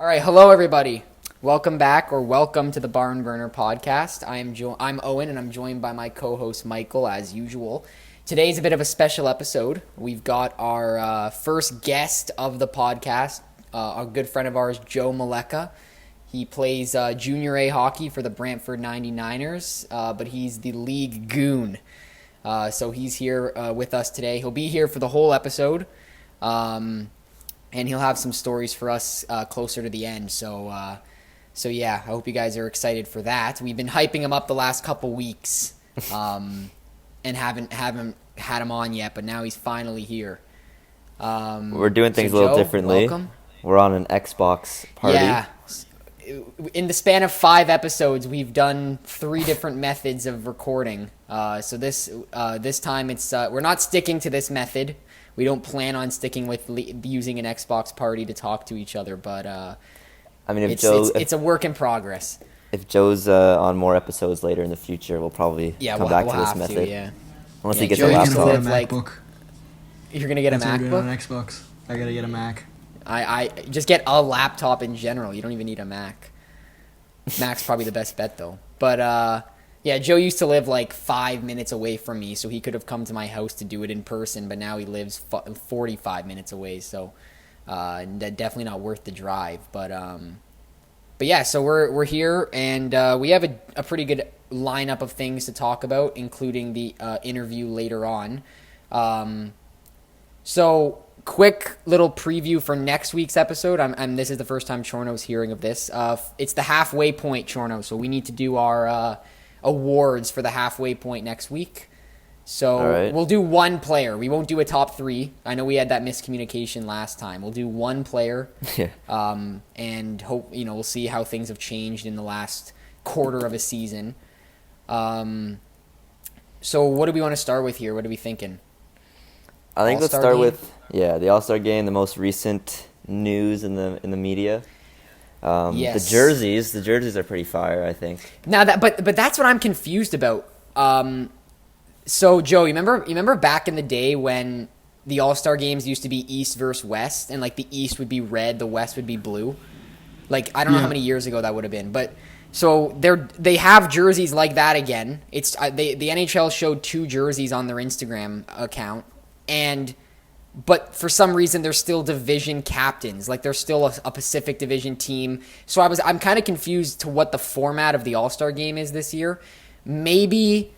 All right, hello everybody. Welcome back, or welcome to the Barnburner Podcast. I'm Owen, and I'm joined by my co-host Michael, as usual. Today's a bit of a special episode. We've got our first guest of the podcast, a good friend of ours, Joe Maleka. He plays Junior A hockey for the Brantford 99ers, but he's the league goon. So he's here with us today. He'll be here for the whole episode. And he'll have some stories for us closer to the end. So yeah, I hope you guys are excited for that. We've been hyping him up the last couple weeks, and haven't had him on yet, but now he's finally here. We're doing things so a little Joe, differently. Welcome. We're on an Xbox party. Yeah. In the span of 5 episodes, we've done 3 different methods of recording. So this time it's we're not sticking to this method. We don't plan on sticking with using an Xbox party to talk to each other, but I mean, it's a work in progress. If Joe's on more episodes later in the future, we'll probably come back to this method. Unless he gets Joe a used to laptop. live like. You're gonna get a That's what we're doing MacBook? on Xbox. I gotta get a Mac. I just get a laptop in general. You don't even need a Mac. Mac's probably the best bet though. But yeah, Joe used to live like 5 minutes away from me, so he could have come to my house to do it in person. But now he lives 45 minutes away, so definitely not worth the drive. But yeah, so we're here, and we have a pretty good lineup of things to talk about, including the interview later on. So quick little preview for next week's episode. This is the first time Chorno's hearing of this. It's the halfway point, Chorno, so we need to do our awards for the halfway point next week. So We'll do one player. We won't do a top 3. I know we had that miscommunication last time. We'll do one player. And hope we'll see how things have changed in the last quarter of a season. So what do we want to start with here? What are we thinking? I think let's All-Star start game? with the All-Star game, the most recent news in the media. Yes. The jerseys are pretty fire, I think. Now but that's what I'm confused about. So Joe, you remember back in the day when the All-Star games used to be East versus West, and like the East would be red, the West would be blue. Like I don't know how many years ago that would have been, but so they have jerseys like that again. It's the NHL showed 2 jerseys on their Instagram account, but for some reason they're still division captains. Like they're still a Pacific Division team. So I'm kind of confused to what the format of the All-Star game is this year. Maybe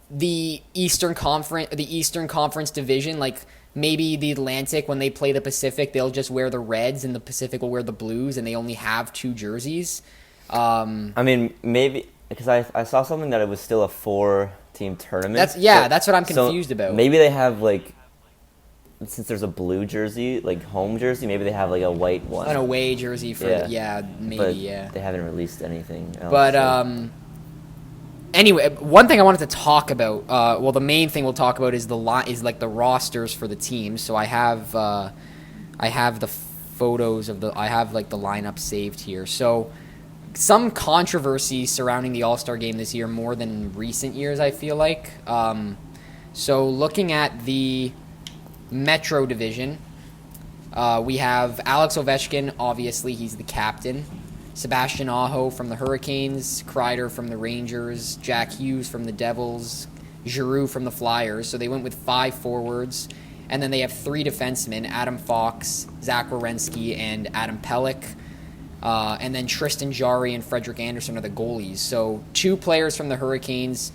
the Eastern Conference division, like maybe the Atlantic, when they play the Pacific, they'll just wear the reds and the Pacific will wear the blues, and they only have 2 jerseys. I mean, maybe because I saw something that it was still a 4-team tournament. That's what I'm confused about. Maybe they have like, since there's a blue jersey, like home jersey, maybe they have like a white one. An away jersey for but they haven't released anything else. But anyway, one thing I wanted to talk about, the main thing we'll talk about is the rosters for the teams. So I have the photos of I have like the lineup saved here. So some controversy surrounding the All-Star game this year more than recent years, I feel like. So looking at the Metro Division, we have Alex Ovechkin. Obviously, he's the captain. Sebastian Aho from the Hurricanes, Kreider from the Rangers, Jack Hughes from the Devils, Giroux from the Flyers. So they went with 5 forwards, and then they have 3 defensemen: Adam Fox, Zach Werenski, and Adam Pelech. And then Tristan Jarry and Frederik Andersen are the goalies. So 2 players from the Hurricanes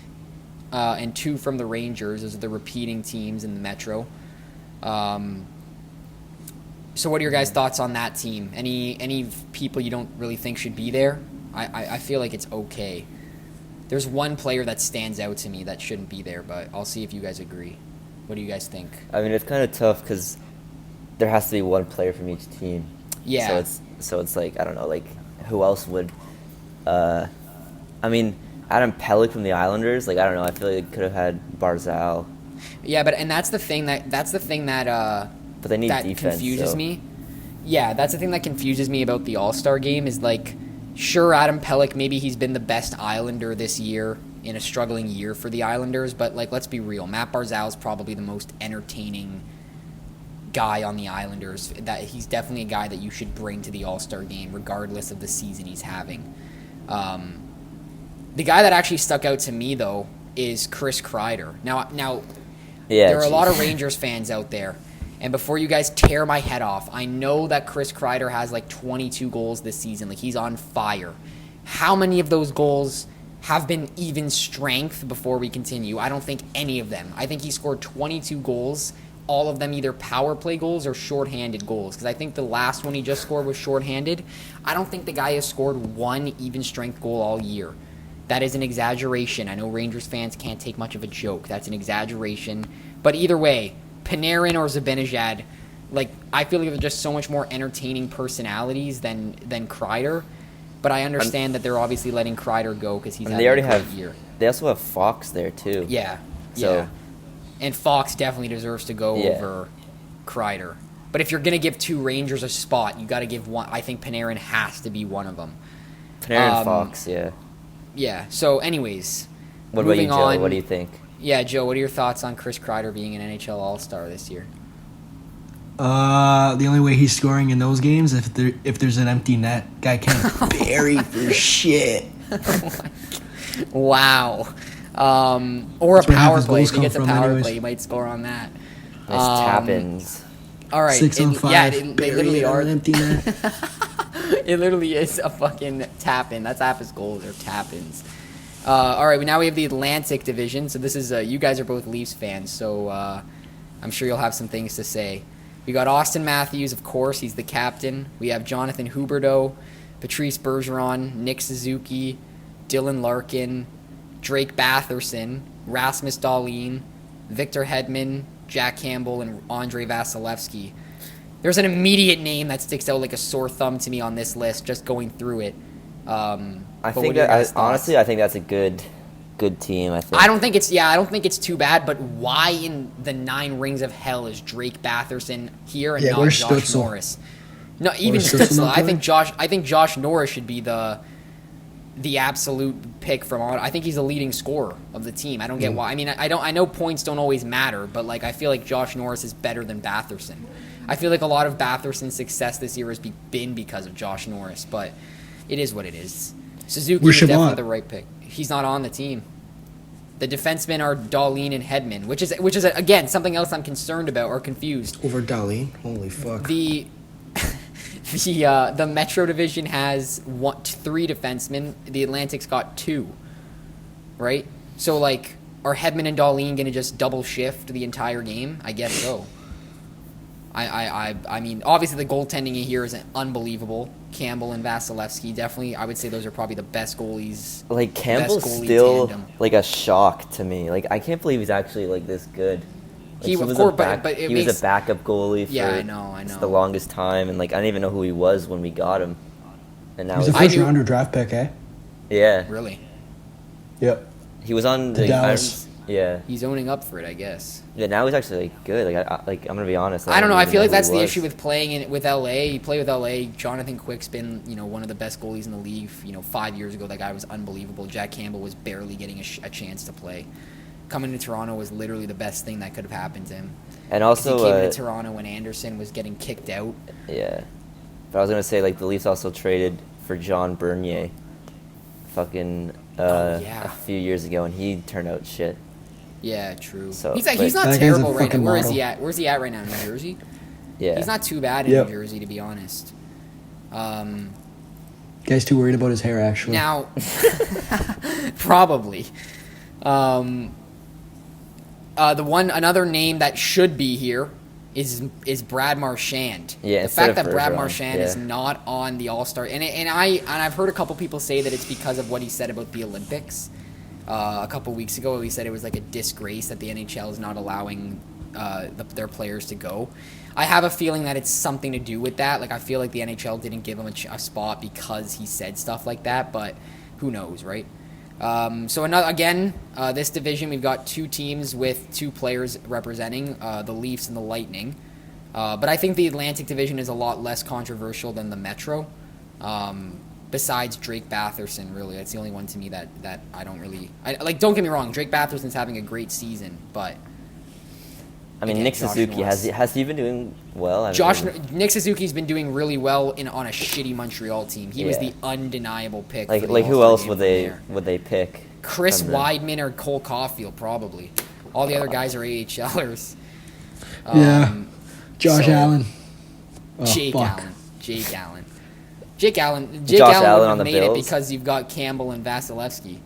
and 2 from the Rangers. Those are the repeating teams in the Metro. So what are your guys' thoughts on that team? Any people you don't really think should be there? I feel like it's okay. There's one player that stands out to me that shouldn't be there, but I'll see if you guys agree. What do you guys think? I mean, it's kind of tough because there has to be one player from each team. Yeah. So it's like, I don't know, like who else would? I mean, Adam Pelech from the Islanders. Like I don't know. I feel like it could have had Barzal. Yeah, but that's the thing that But they need that defense, confuses so. me. Yeah, that's the thing that confuses me about the All-Star game is like, sure, Adam Pelech, maybe he's been the best Islander this year in a struggling year for the Islanders, but like, let's be real. Matt Barzal is probably the most entertaining guy on the Islanders. That he's definitely a guy that you should bring to the All-Star game, regardless of the season he's having. The guy that actually stuck out to me though is Chris Kreider. Now, there are a lot of Rangers fans out there, and before you guys tear my head off, I know that Chris Kreider has like 22 goals this season. Like, he's on fire. How many of those goals have been even strength before we continue? I don't think any of them. I think he scored 22 goals, all of them either power play goals or shorthanded goals, because I think the last one he just scored was shorthanded. I don't think the guy has scored one even strength goal all year. That is an exaggeration. I know Rangers fans can't take much of a joke. That's an exaggeration. But either way, Panarin or Zibanejad, like, I feel like they're just so much more entertaining personalities than Kreider. But I understand that they're obviously letting Kreider go because he's having a great year. They also have Fox there too. Yeah. So, yeah. And Fox definitely deserves to go over Kreider. But if you're going to give two Rangers a spot, you got to give one. I think Panarin has to be one of them. Panarin, Fox, yeah. Yeah. So, anyways, what about you, Joe? What do you think? Yeah, Joe, what are your thoughts on Chris Kreider being an NHL All-Star this year? The only way he's scoring in those games if there's an empty net. Guy can't bury for shit. Wow. Or That's a power play. goals If he gets a come power from play, he might score on that. Nice tap-ins. All right. 6 on 5. Yeah, they literally are. An empty net. It literally is a fucking tap-in. That's half his goals. They're tap-ins. All right, now we have the Atlantic Division. So this is you guys are both Leafs fans, so I'm sure you'll have some things to say. We got Austin Matthews, of course. He's the captain. We have Jonathan Huberdeau, Patrice Bergeron, Nick Suzuki, Dylan Larkin, Drake Batherson, Rasmus Dahlin, Victor Hedman, Jack Campbell, and Andrei Vasilevsky. There's an immediate name that sticks out like a sore thumb to me on this list, just going through it. I think honestly, I think that's a good team. I don't think it's too bad. But why in the 9 rings of hell is Drake Batherson here and not Josh Stutzel? Norris? No, even Stutzel. I think Josh Norris should be the absolute pick from all. I think he's the leading scorer of the team. I don't get why. I mean, I know points don't always matter, but like I feel like Josh Norris is better than Batherson. I feel like a lot of Batherson's success this year has been because of Josh Norris, but it is what it is. Suzuki is definitely the right pick. He's not on the team. The defensemen are Dahlin and Hedman, which is again something else I'm concerned about or confused. Over Dahlin? Holy fuck. The Metro Division has 3 defensemen. The Atlantic's got 2. Right? So like, are Hedman and Dahlin going to just double shift the entire game? I guess so. I mean, obviously the goaltending here is unbelievable. Campbell and Vasilevsky, definitely, I would say those are probably the best goalies. Like, Campbell's still tandem. Like a shock to me. Like, I can't believe he's actually like this good. Like, he was a backup goalie for the longest time, and like I didn't even know who he was when we got him. And now he's a first rounder draft pick, eh? Yeah. Really? Yep. He was on the Dallas. Yeah. He's owning up for it, I guess. Yeah, now he's actually like good. Like I'm gonna be honest. I don't know. I feel like that's the issue with playing with LA. You play with LA. Jonathan Quick's been one of the best goalies in the league. 5 years ago, that guy was unbelievable. Jack Campbell was barely getting a chance to play. Coming to Toronto was literally the best thing that could have happened to him. And also, he came to Toronto when Anderson was getting kicked out. Yeah, but I was gonna say like the Leafs also traded for John Bernier, a few years ago, and he turned out shit. Yeah, true. So, he's not terrible right now. Where is he at? Where's he at right now? New Jersey? Yeah. He's not too bad in New Jersey, to be honest. Guy's too worried about his hair, actually. Now, probably. Another name that should be here is Brad Marchand. Yeah, the fact that Brad Marchand is not on the All-Star, and I've heard a couple people say that it's because of what he said about the Olympics. A couple weeks ago, he said it was like a disgrace that the NHL is not allowing their players to go. I have a feeling that it's something to do with that. Like, I feel like the NHL didn't give him a spot because he said stuff like that, but who knows, right? This division, we've got 2 teams with 2 players representing, the Leafs and the Lightning. But I think the Atlantic Division is a lot less controversial than the Metro. Besides Drake Batherson, really. That's the only one to me that I don't really... don't get me wrong, Drake Batherson's having a great season, but... I mean, Nick Suzuki, has he been doing well? Nick Suzuki's been doing really well on a shitty Montreal team. He was the undeniable pick. Like who else would they pick? Chris Weidman or Cole Caulfield, probably. All the other guys are AHLers. Josh Allen. Jake Allen. Jake Allen would have made it because you've got Campbell and Vasilevsky.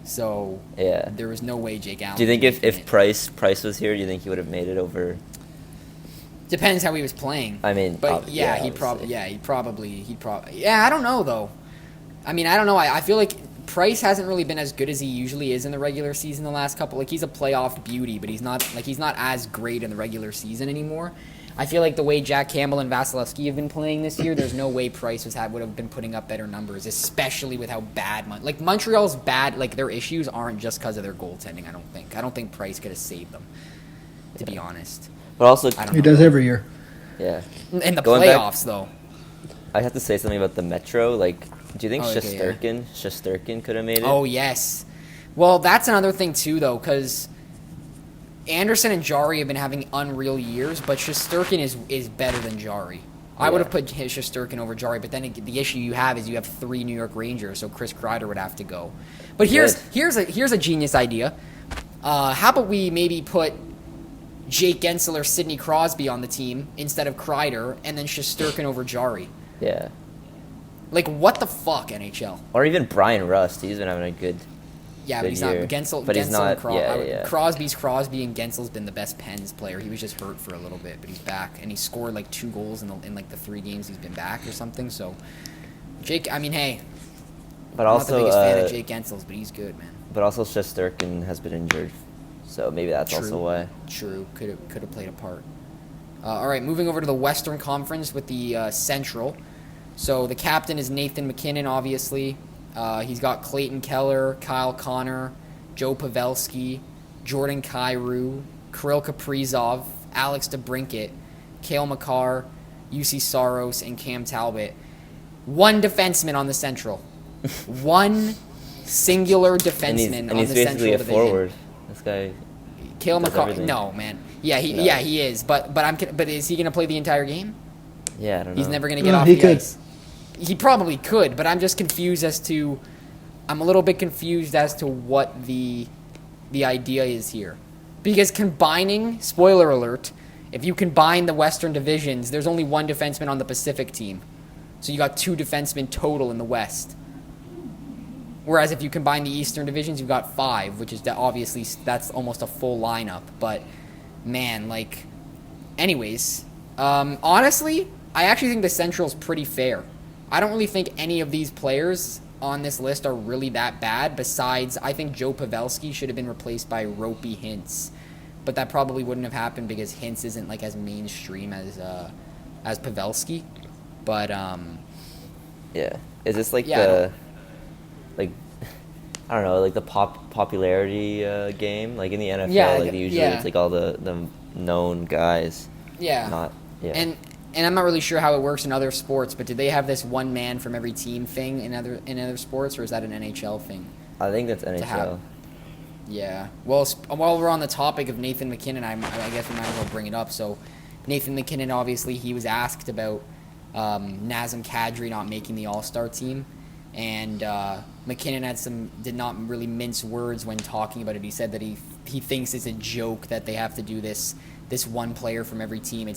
So there was no way Jake Allen. Do you think if Price was here, do you think he would have made it over? Depends how he was playing. I mean, but he'd probably. I don't know though. I mean, I don't know. I feel like Price hasn't really been as good as he usually is in the regular season the last couple. Like, he's a playoff beauty, but he's not as great in the regular season anymore. I feel like the way Jack Campbell and Vasilevsky have been playing this year, there's no way Price would have been putting up better numbers, especially with how bad Montreal's bad. Like, their issues aren't just because of their goaltending. I don't think Price could have saved them, to be honest. But also, he does every year. Yeah. In the playoffs, though. I have to say something about the Metro. Like, do you think Shesterkin could have made it? Oh, yes. Well, that's another thing, too, though, because Anderson and Jari have been having unreal years, but Shesterkin is better than Jari. I would have put Shesterkin over Jari, but then the issue you have is you have 3 New York Rangers, so Chris Kreider would have to go. But here's a genius idea. How about we maybe put Jake Gensel or Sidney Crosby on the team instead of Kreider, and then Shesterkin over Jari? Yeah. Like, what the fuck, NHL? Or even Brian Rust. He's been having a good but he's not Gensel. But Gensel he's not. Crosby's Crosby, and Gensel's been the best Pens player. He was just hurt for a little bit, but he's back, and he scored like 2 goals in like the 3 games he's been back or something. So, Jake. I mean, hey. But I'm also, not the biggest fan of Jake Gensel's, but he's good, man. But also, Shesterkin has been injured, so maybe that's also why. True, could have played a part. All right, moving over to the Western Conference with the Central. So the captain is Nathan MacKinnon, obviously. He's got Clayton Keller, Kyle Connor, Joe Pavelski, Jordan Kyrou, Kirill Kaprizov, Alex DeBrincat, Cale Makar, UC Saros, and Cam Talbot. 1 defenseman on the Central. 1 singular defenseman on the Central Division. And he's basically a forward. This guy. Cale Makar. No, man. Yeah, he is. But is he going to play the entire game? Yeah, I don't know. He's never going to get off the ice. He probably could, but I'm just confused I'm a little bit confused as to what the idea is here. Because combining, spoiler alert, if you combine the Western divisions, there's only 1 defenseman on the Pacific team. So you got 2 defensemen total in the West. Whereas if you combine the Eastern divisions, you've got 5, which is obviously, that's almost a full lineup. But, man, like, anyways, honestly, I actually think the Central's pretty fair. I don't really think any of these players on this list are really that bad. Besides, I think Joe Pavelski should have been replaced by Ropey Hintz, but that probably wouldn't have happened because Hintz isn't like as mainstream as Pavelski. But yeah, is this like I don't know, like the popularity game, like in the NFL, like usually it's like all the known guys. Yeah. And I'm not really sure how it works in other sports, but do they have this 1 man from every team thing in other sports, or is that an NHL thing? I think that's NHL. Yeah. Well, while we're on the topic of Nathan MacKinnon, I guess we might as well bring it up. So, Nathan MacKinnon, obviously, he was asked about Nazem Kadri not making the All-Star team, and MacKinnon did not really mince words when talking about it. He said that he thinks it's a joke that they have to do this 1 player from every team. He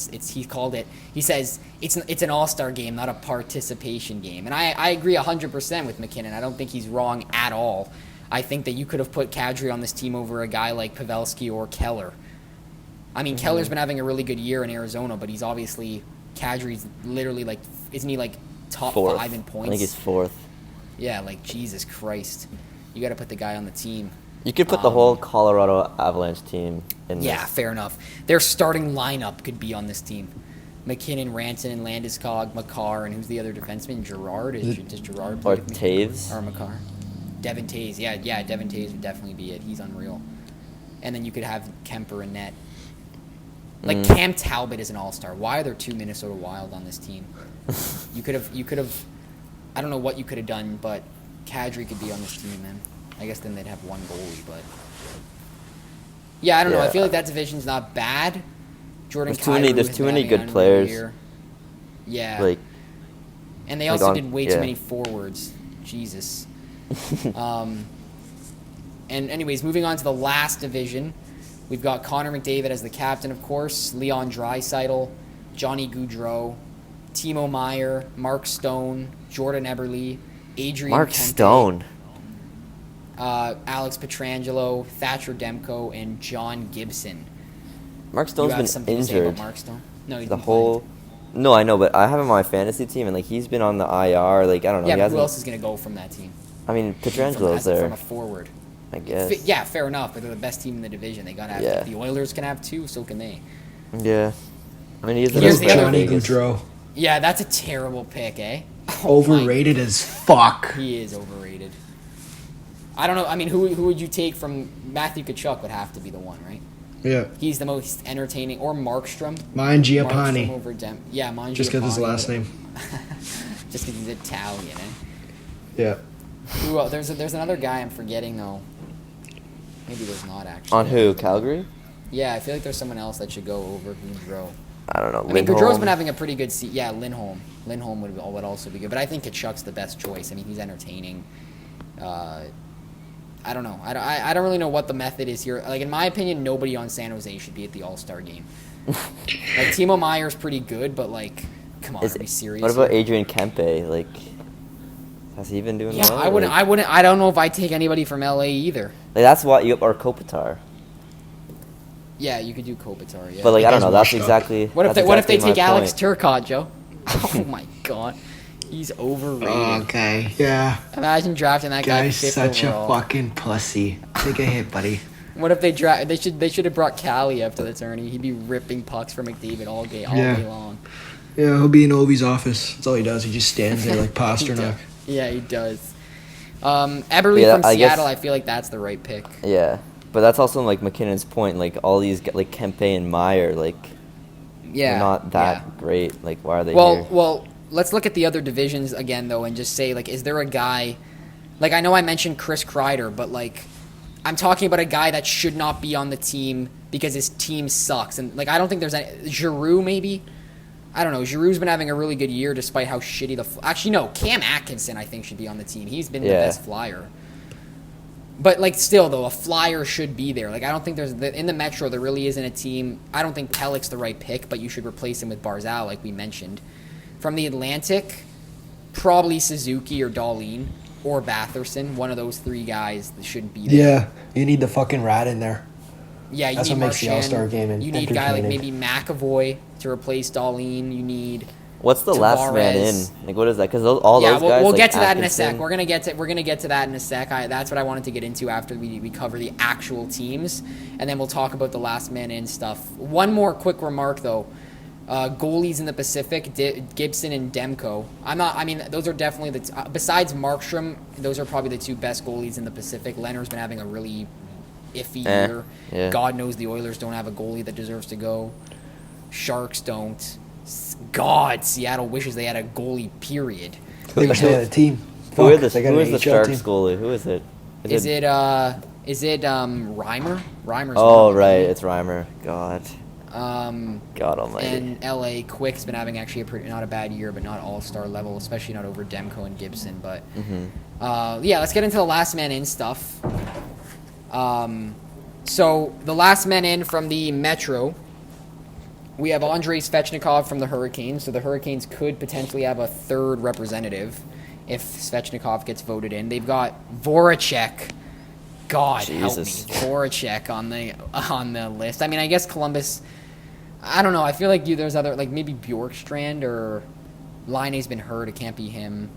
says it's an all-star game, not a participation game. And I agree 100% with MacKinnon. I don't think he's wrong at all. I think that you could have put Kadri on this team over a guy like Pavelski or Keller. I mean, Keller's been having a really good year in Arizona, but Kadri's literally like, isn't he like top 5 in points? I think he's 4th. Yeah, like Jesus Christ. You got to put the guy on the team. You could put the whole Colorado Avalanche team in this. Yeah, fair enough. Their starting lineup could be on this team. McKinnon, Ranson, and Landeskog, Makar, and who's the other defenseman? Gerard? Does Gerard play? Or Taves? Or Makar? Devin Taves. Yeah, Devin Taves would definitely be it. He's unreal. And then you could have Kemper and Net. Like, Cam Talbot is an all-star. Why are there 2 Minnesota Wild on this team? You could have, I don't know what you could have done, but Kadri could be on this team, man. I guess then they'd have 1 goalie, but Yeah, I don't know. I feel like that division's not bad. There's too many good players. Yeah. Like, and they also did way too many forwards. Jesus. And anyways, moving on to the last division, we've got Connor McDavid as the captain, of course, Leon Draisaitl, Johnny Gaudreau, Timo Meier, Mark Stone, Jordan Eberle, Adrian Kempe, Stone, Alex Pietrangelo, Thatcher Demko, and John Gibson. Mark Stone's been injured. Mark Stone? No, he's No, I know, but I have him on my fantasy team, and like he's been on the IR. Like I don't know. Yeah, but who else is gonna go from that team? I mean, Pietrangelo's there. From a forward. I guess. Yeah, fair enough. But they're the best team in the division. They gotta have. If the Oilers can have two, so can they. Yeah. I mean, here's Johnny Gaudreau. Yeah, that's a terrible pick, eh? Overrated as fuck. He is overrated. I don't know. I mean, who would you take from Matthew Tkachuk? Would have to be the one, right? Yeah. He's the most entertaining. Or Markstrom. Mangiapane. Mangiapane. Just because his last name. Just because he's Italian, eh? Yeah. Who else? There's another guy I'm forgetting, though. Maybe there's not, actually. On who? Calgary? Yeah, I feel like there's someone else that should go over Gaudreau. I don't know. I mean, Gaudreau's been having a pretty good season. Yeah, Lindholm. Lindholm would also be good. But I think Tkachuk's the best choice. I mean, he's entertaining. I don't know. I don't really know what the method is here. Like, in my opinion, nobody on San Jose should be at the All-Star game. Like, Timo Meier's pretty good, but, like, come on, are we serious? What about Adrian Kempe? Like, has he been doing well? Yeah, I don't know if I'd take anybody from LA either. Like, that's why you or Kopitar. Yeah, you could do Kopitar, yeah. But, like, I don't know. That's exactly What if they take Alex Turcotte, Joe? Oh, my God. He's overrated. Okay, yeah. Imagine drafting that guy. Guy's such a fucking pussy. Take a hit, buddy. What if they should have brought Kaliyev to the tourney. He'd be ripping pucks from McDavid all day long. Yeah, he'll be in Ovi's office. That's all he does. He just stands there like Pasternak. Yeah, he does. Eberle from Seattle, I feel like that's the right pick. Yeah, but that's also like McKinnon's point. Like all these, like Kempe and Meier, like they're not that great. Like why are they here? Well, let's look at the other divisions again, though, and just say, like, is there a guy... Like, I know I mentioned Chris Kreider, but, like, I'm talking about a guy that should not be on the team because his team sucks. And, like, I don't think there's any... Giroux, maybe? I don't know. Giroux's been having a really good year despite how shitty the... Actually, no. Cam Atkinson, I think, should be on the team. He's been the best Flyer. But, like, still, though, a Flyer should be there. Like, I don't think there's... In the Metro, there really isn't a team... I don't think Pellick's the right pick, but you should replace him with Barzal, like we mentioned. From the Atlantic, probably Suzuki or Dahlin or Batherson. One of those three guys that shouldn't be there. Yeah, you need the fucking rat in there. Yeah, you That's need what makes the All-Star game You need a guy like maybe McAvoy to replace Dahlin. You need... What's the last man in? Like, what is that? Because all those guys... we'll like get to that in a Atkinson. sec. We're gonna get to that in a sec. That's what I wanted to get into after we cover the actual teams, and then we'll talk about the last man in stuff. One more quick remark, though. Goalies in the Pacific, Gibson and Demko. Those are definitely besides Markstrom, those are probably the two best goalies in the Pacific. Leonard's been having a really iffy year. Yeah. God knows the Oilers don't have a goalie that deserves to go. Sharks don't. God, Seattle wishes they had a goalie, period. They wish they had a team. Who is the Sharks goalie? Who is it? Is it Reimer? Reimer's right, it's Reimer. God. God almighty. And LA Quick's been having actually not a bad year, but not all-star level, especially not over Demko and Gibson. But let's get into the last man in stuff. So the last man in from the Metro, we have Andrei Svechnikov from the Hurricanes. So the Hurricanes could potentially have a third representative if Svechnikov gets voted in. They've got Voracek. God help me, Voracek on the list. I mean, I guess Columbus. I don't know. I feel like there's other, like maybe Bjorkstrand or Laine's been hurt. It can't be him.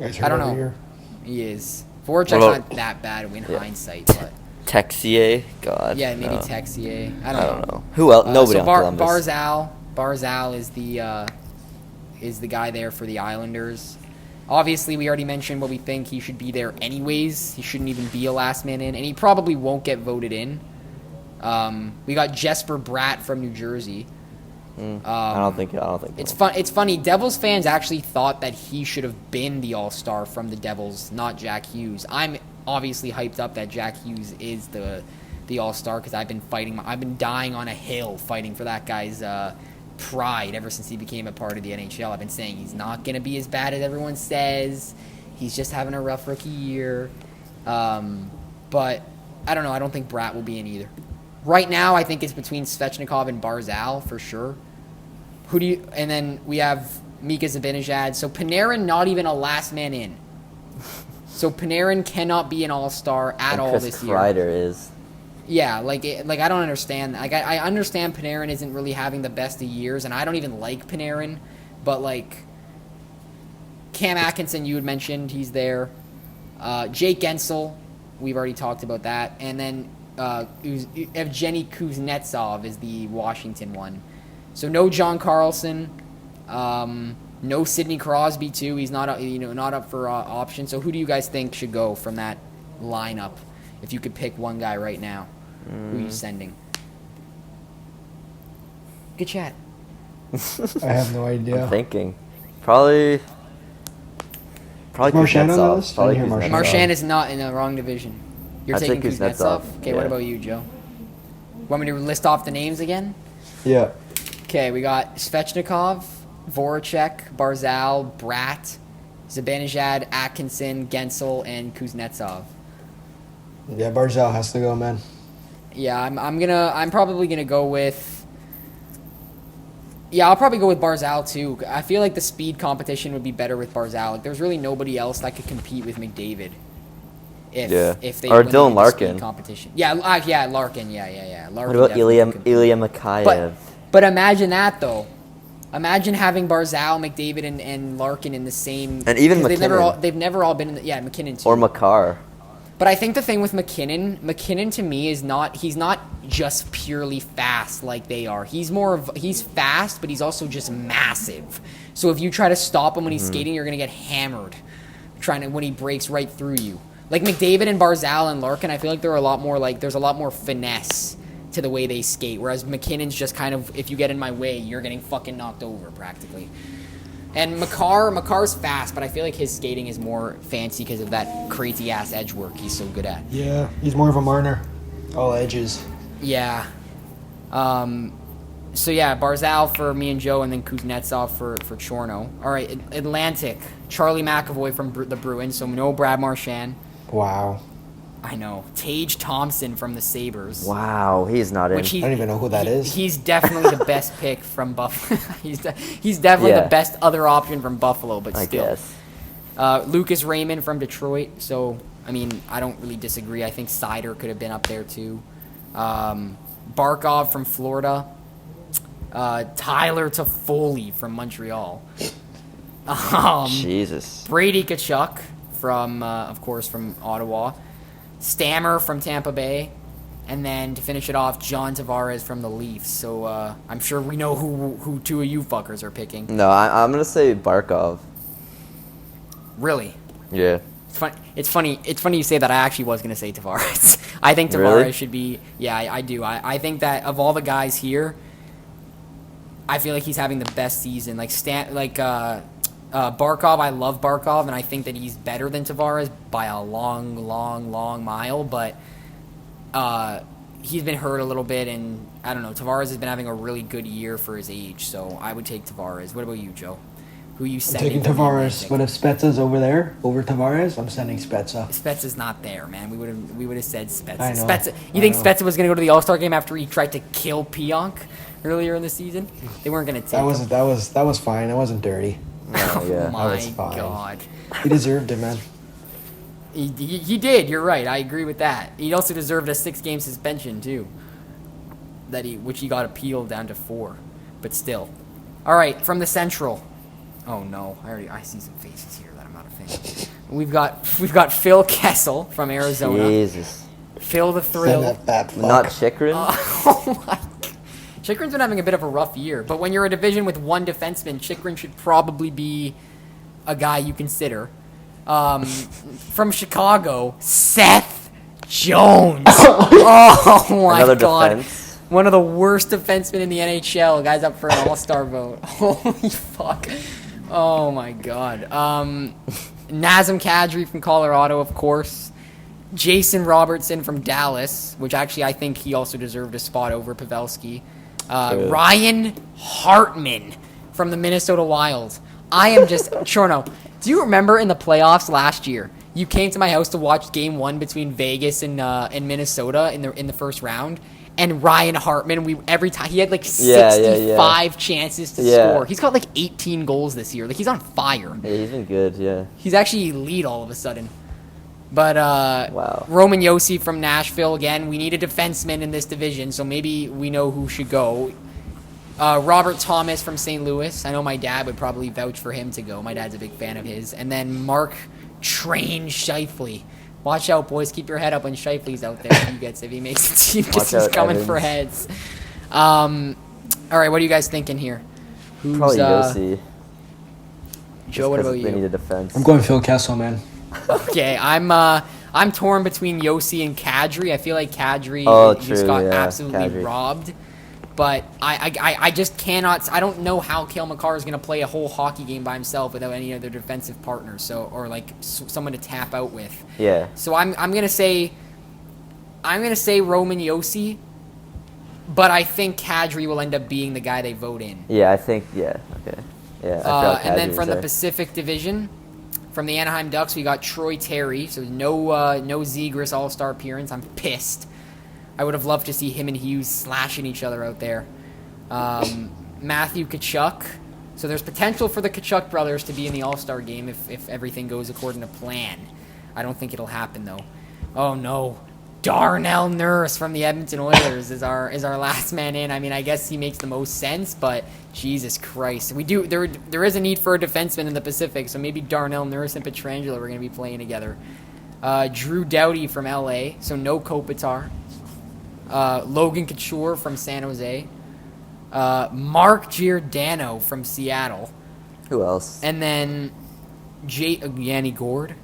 I don't know. Here. He is. Voracek's not that bad in hindsight, but Texier, God. Yeah, maybe Texier. I don't know. Who else? Nobody on Columbus. Barzal is the guy there for the Islanders. Obviously, we already mentioned what we think he should be there anyways. He shouldn't even be a last man in, and he probably won't get voted in. We got Jesper Bratt from New Jersey. I don't think. It's funny. Devils fans actually thought that he should have been the All-Star from the Devils, not Jack Hughes. I'm obviously hyped up that Jack Hughes is the the All-Star because I've been dying on a hill fighting for that guy's pride ever since he became a part of the NHL. I've been saying he's not going to be as bad as everyone says. He's just having a rough rookie year. But I don't know. I don't think Bratt will be in either. Right now, I think it's between Svechnikov and Barzal for sure. And then we have Mika Zibanejad. So Panarin not even a last man in. So Panarin cannot be an All-Star at all this year. Kreider is. Yeah, like I don't understand. Like I understand Panarin isn't really having the best of years, and I don't even like Panarin, but like Cam Atkinson, you had mentioned he's there. Jake Gensel, we've already talked about that, and then Evgeny Kuznetsov is the Washington one. So no John Carlson, no Sidney Crosby too. He's not up for option. So who do you guys think should go from that lineup? If you could pick one guy right now, who are you sending? Good chat. I have no idea. I'm thinking. Probably Marchand on the list? Probably Marchand is not in the wrong division. You're taking Kuznetsov? Okay, yeah. What about you, Joe? Want me to list off the names again? Yeah. Okay, we got Svechnikov, Voracek, Barzal, Bratt, Zibanejad, Atkinson, Gensel, and Kuznetsov. Yeah, Barzal has to go, man. Yeah, I'm probably gonna go with. Yeah, I'll probably go with Barzal too. I feel like the speed competition would be better with Barzal. Like, there's really nobody else that could compete with McDavid. If they or Dylan Larkin competition. Yeah, Larkin. Yeah. Larkin. What about Ilya Mikheyev? But imagine that though. Imagine having Barzal, McDavid, and Larkin in the same. And even McKinnon. They've never all been in the. Yeah, McKinnon too. Or Makar. But I think the thing with McKinnon to me is he's not just purely fast like they are. He's fast, but he's also just massive. So if you try to stop him when he's skating, you're going to get hammered when he breaks right through you. Like McDavid and Barzal and Larkin, I feel like there's a lot more finesse to the way they skate. Whereas McKinnon's just kind of, if you get in my way, you're getting fucking knocked over practically. And Makar's fast, but I feel like his skating is more fancy because of that crazy-ass edge work he's so good at. Yeah, he's more of a Marner. All edges. Yeah. So, yeah, Barzal for me and Joe, and then Kuznetsov for Chorno. All right, Atlantic. Charlie McAvoy from the Bruins, so no Brad Marchand. Wow. I know. Tage Thompson from the Sabres. Wow, he's not in. I don't even know who that is. He's definitely the best pick from Buffalo. he's definitely the best other option from Buffalo, but still. I guess. Lucas Raymond from Detroit. So, I mean, I don't really disagree. I think Sider could have been up there too. Barkov from Florida. Tyler Toffoli from Montreal. Jesus. Brady Tkachuk from, of course, from Ottawa. Stammer from Tampa Bay, and then to finish it off, John Tavares from the Leafs. So I'm sure we know who two of you fuckers are picking. No, I'm gonna say Barkov. Really? Yeah. It's funny you say that. I actually was gonna say Tavares. I think Tavares should be. Yeah, I do. I think that of all the guys here, I feel like he's having the best season. Barkov, I love Barkov, and I think that he's better than Tavares by a long, long, long mile, but he's been hurt a little bit, and I don't know, Tavares has been having a really good year for his age, so I would take Tavares. What about you, Joe? Who you sending? I'm taking Tavares, but if Spezza's over there, over Tavares, I'm sending Spezza. Spezza's not there, man. We would have said Spezza. I know. Spezza was going to go to the All-Star game after he tried to kill Pionk earlier in the season? They weren't going to take him. That was fine. It wasn't dirty. Oh, yeah. Oh my that was fine. God. He deserved it, man. He did. You're right. I agree with that. He also deserved a 6-game suspension too. Which he got appealed down to 4, but still. All right, from the Central. Oh no, I see some faces here that I'm not a fan. We've got Phil Kessel from Arizona. Jesus. Phil the Thrill. Send that fat fuck. Not Chychrun? Oh my God. Chychrun's been having a bit of a rough year, but when you're a division with one defenseman, Chychrun should probably be a guy you consider. From Chicago, Seth Jones. Oh my Another God. defense. One of the worst defensemen in the NHL. Guy's up for an All-Star vote. Holy fuck. Oh my God. Nazem Kadri from Colorado, of course. Jason Robertson from Dallas, which actually I think he also deserved a spot over Pavelski. Ryan Hartman from the Minnesota Wild. I am just Chorno. Do you remember in the playoffs last year? You came to my house to watch Game 1 between Vegas and Minnesota in the first round, and Ryan Hartman. Every time he had like 65 chances to score. He's got like 18 goals this year. Like he's on fire. Yeah, he's been good. Yeah, he's actually elite all of a sudden. But wow. Roman Josi from Nashville again. We need a defenseman in this division, so maybe we know who should go. Robert Thomas from St. Louis. I know my dad would probably vouch for him to go. My dad's a big fan of his. And then Mark Train Scheifele. Watch out, boys. Keep your head up when Scheifele's out there. If he makes the team, because he's coming Evans. For heads. All right, what are you guys thinking here? Who's, probably Josi. Joe, what about you? They need a defense. I'm going Phil Kessel, man. Okay, I'm torn between Josi and Kadri. I feel like Kadri just got absolutely robbed. But I just cannot. I don't know how Cale Makar is going to play a whole hockey game by himself without any other defensive partners, or like someone to tap out with. Yeah. So I'm gonna say Roman Josi, but I think Kadri will end up being the guy they vote in. Yeah, I think. Yeah. Okay. Yeah. And then from the Pacific Division, from the Anaheim Ducks, we got Troy Terry. So no Zegras All-Star appearance. I'm pissed. I would have loved to see him and Hughes slashing each other out there. Matthew Tkachuk. So there's potential for the Tkachuk brothers to be in the All-Star game if everything goes according to plan. I don't think it'll happen, though. Oh, no. Darnell Nurse from the Edmonton Oilers is our last man in. I mean, I guess he makes the most sense, but Jesus Christ. There is a need for a defenseman in the Pacific, so maybe Darnell Nurse and Pietrangelo are going to be playing together. Drew Doughty from LA, so no Kopitar. Logan Couture from San Jose. Mark Giordano from Seattle. Who else? And then Yanni Gord.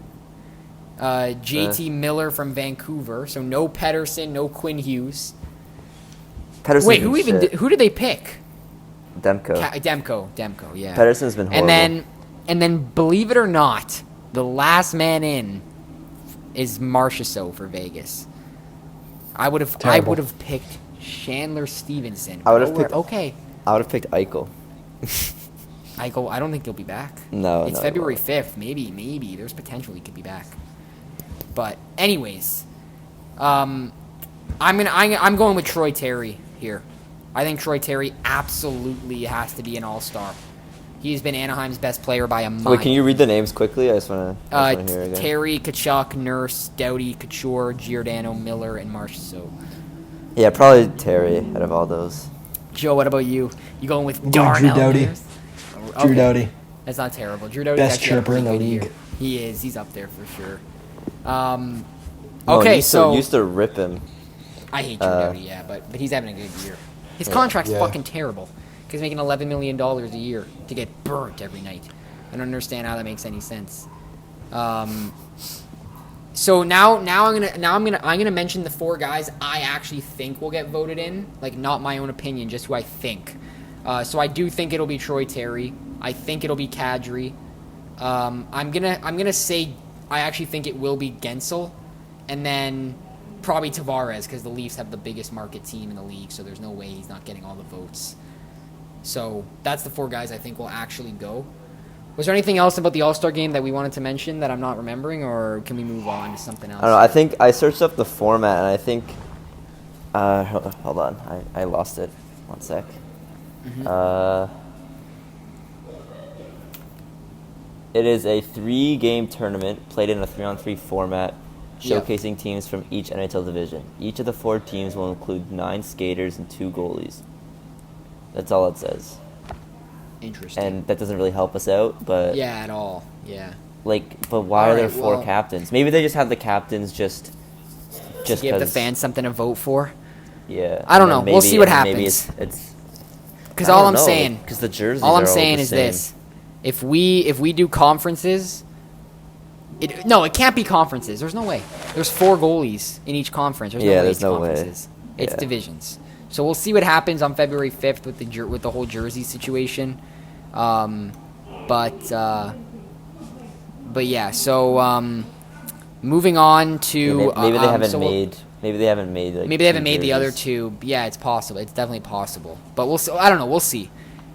JT Miller from Vancouver. So no Pettersson, no Quinn Hughes. Wait, who did they pick? Demko. Demko, yeah. Pettersson's been horrible. And then believe it or not, the last man in is Marchessault for Vegas. I would have picked Chandler Stevenson. I would have picked Eichel. Eichel, I don't think he'll be back. It's February 5th. Maybe there's potential he could be back. But anyways, I'm going with Troy Terry here. I think Troy Terry absolutely has to be an all-star. He's been Anaheim's best player by a mile. Wait, can you read the names quickly? I just want to hear it again. Terry, Tkachuk, Nurse, Doughty, Couture, Giordano, Miller, and Marchessault. Yeah, probably Terry out of all those. Joe, what about you? You going with Darnell? Drew Doughty. Okay. Drew Doughty. That's not terrible. Drew Doughty best chirper in the league. Year. He is. He's up there for sure. Used to rip him. I hate Drew Doughty, yeah, but he's having a good year. His contract's fucking terrible. He's making $11 million a year to get burnt every night. I don't understand how that makes any sense. So now I'm gonna mention the four guys I actually think will get voted in, like not my own opinion, just who I think. So I do think it'll be Troy Terry. I think it'll be Kadri. I'm gonna say I actually think it will be Gensel, and then probably Tavares because the Leafs have the biggest market team in the league, so there's no way he's not getting all the votes. So that's the four guys I think will actually go. Was there anything else about the All-Star game that we wanted to mention that I'm not remembering, or can we move on to something else? I don't know. I think I searched up the format, and I think... hold on. I lost it. 1 sec. Mm-hmm. It is a 3-game tournament played in a 3-on-3 format, showcasing teams from each NHL division. Each of the 4 teams will include 9 skaters and 2 goalies. That's all it says. Interesting. And that doesn't really help us out, but... Yeah, at all. Yeah. But why are there 4 captains? Maybe they just have the captains just to give the fans something to vote for? Yeah. I don't know. We'll see what happens. Maybe it's... Because all I'm saying... Because the jerseys all I'm are saying all the is same. this. If we do conferences... it can't be conferences. There's no way. There's 4 goalies in each conference. There's no way it's conferences. It's divisions. So we'll see what happens on February 5th with the whole jersey situation. But yeah, so Moving on to maybe they haven't made. Maybe they haven't made. Like, maybe they haven't made the other two. Yeah, it's possible. It's definitely possible. But we'll. I don't know. We'll see.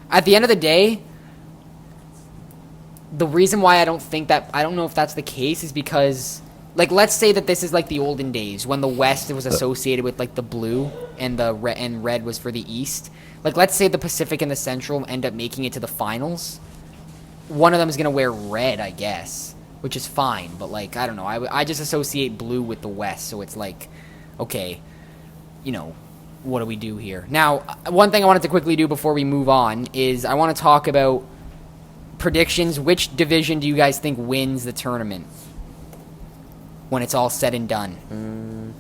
At the end of the day, the reason why I don't know if that's the case is because, like, let's say that this is like the olden days when the West was associated with like the blue and the red was for the East. Like, let's say the Pacific and the Central end up making it to the finals. One of them is gonna wear red, I guess, which is fine. But like, I don't know. I just associate blue with the West, so it's like, okay, you know, what do we do here? Now, one thing I wanted to quickly do before we move on is I want to talk about predictions. Which division do you guys think wins the tournament when it's all said and done?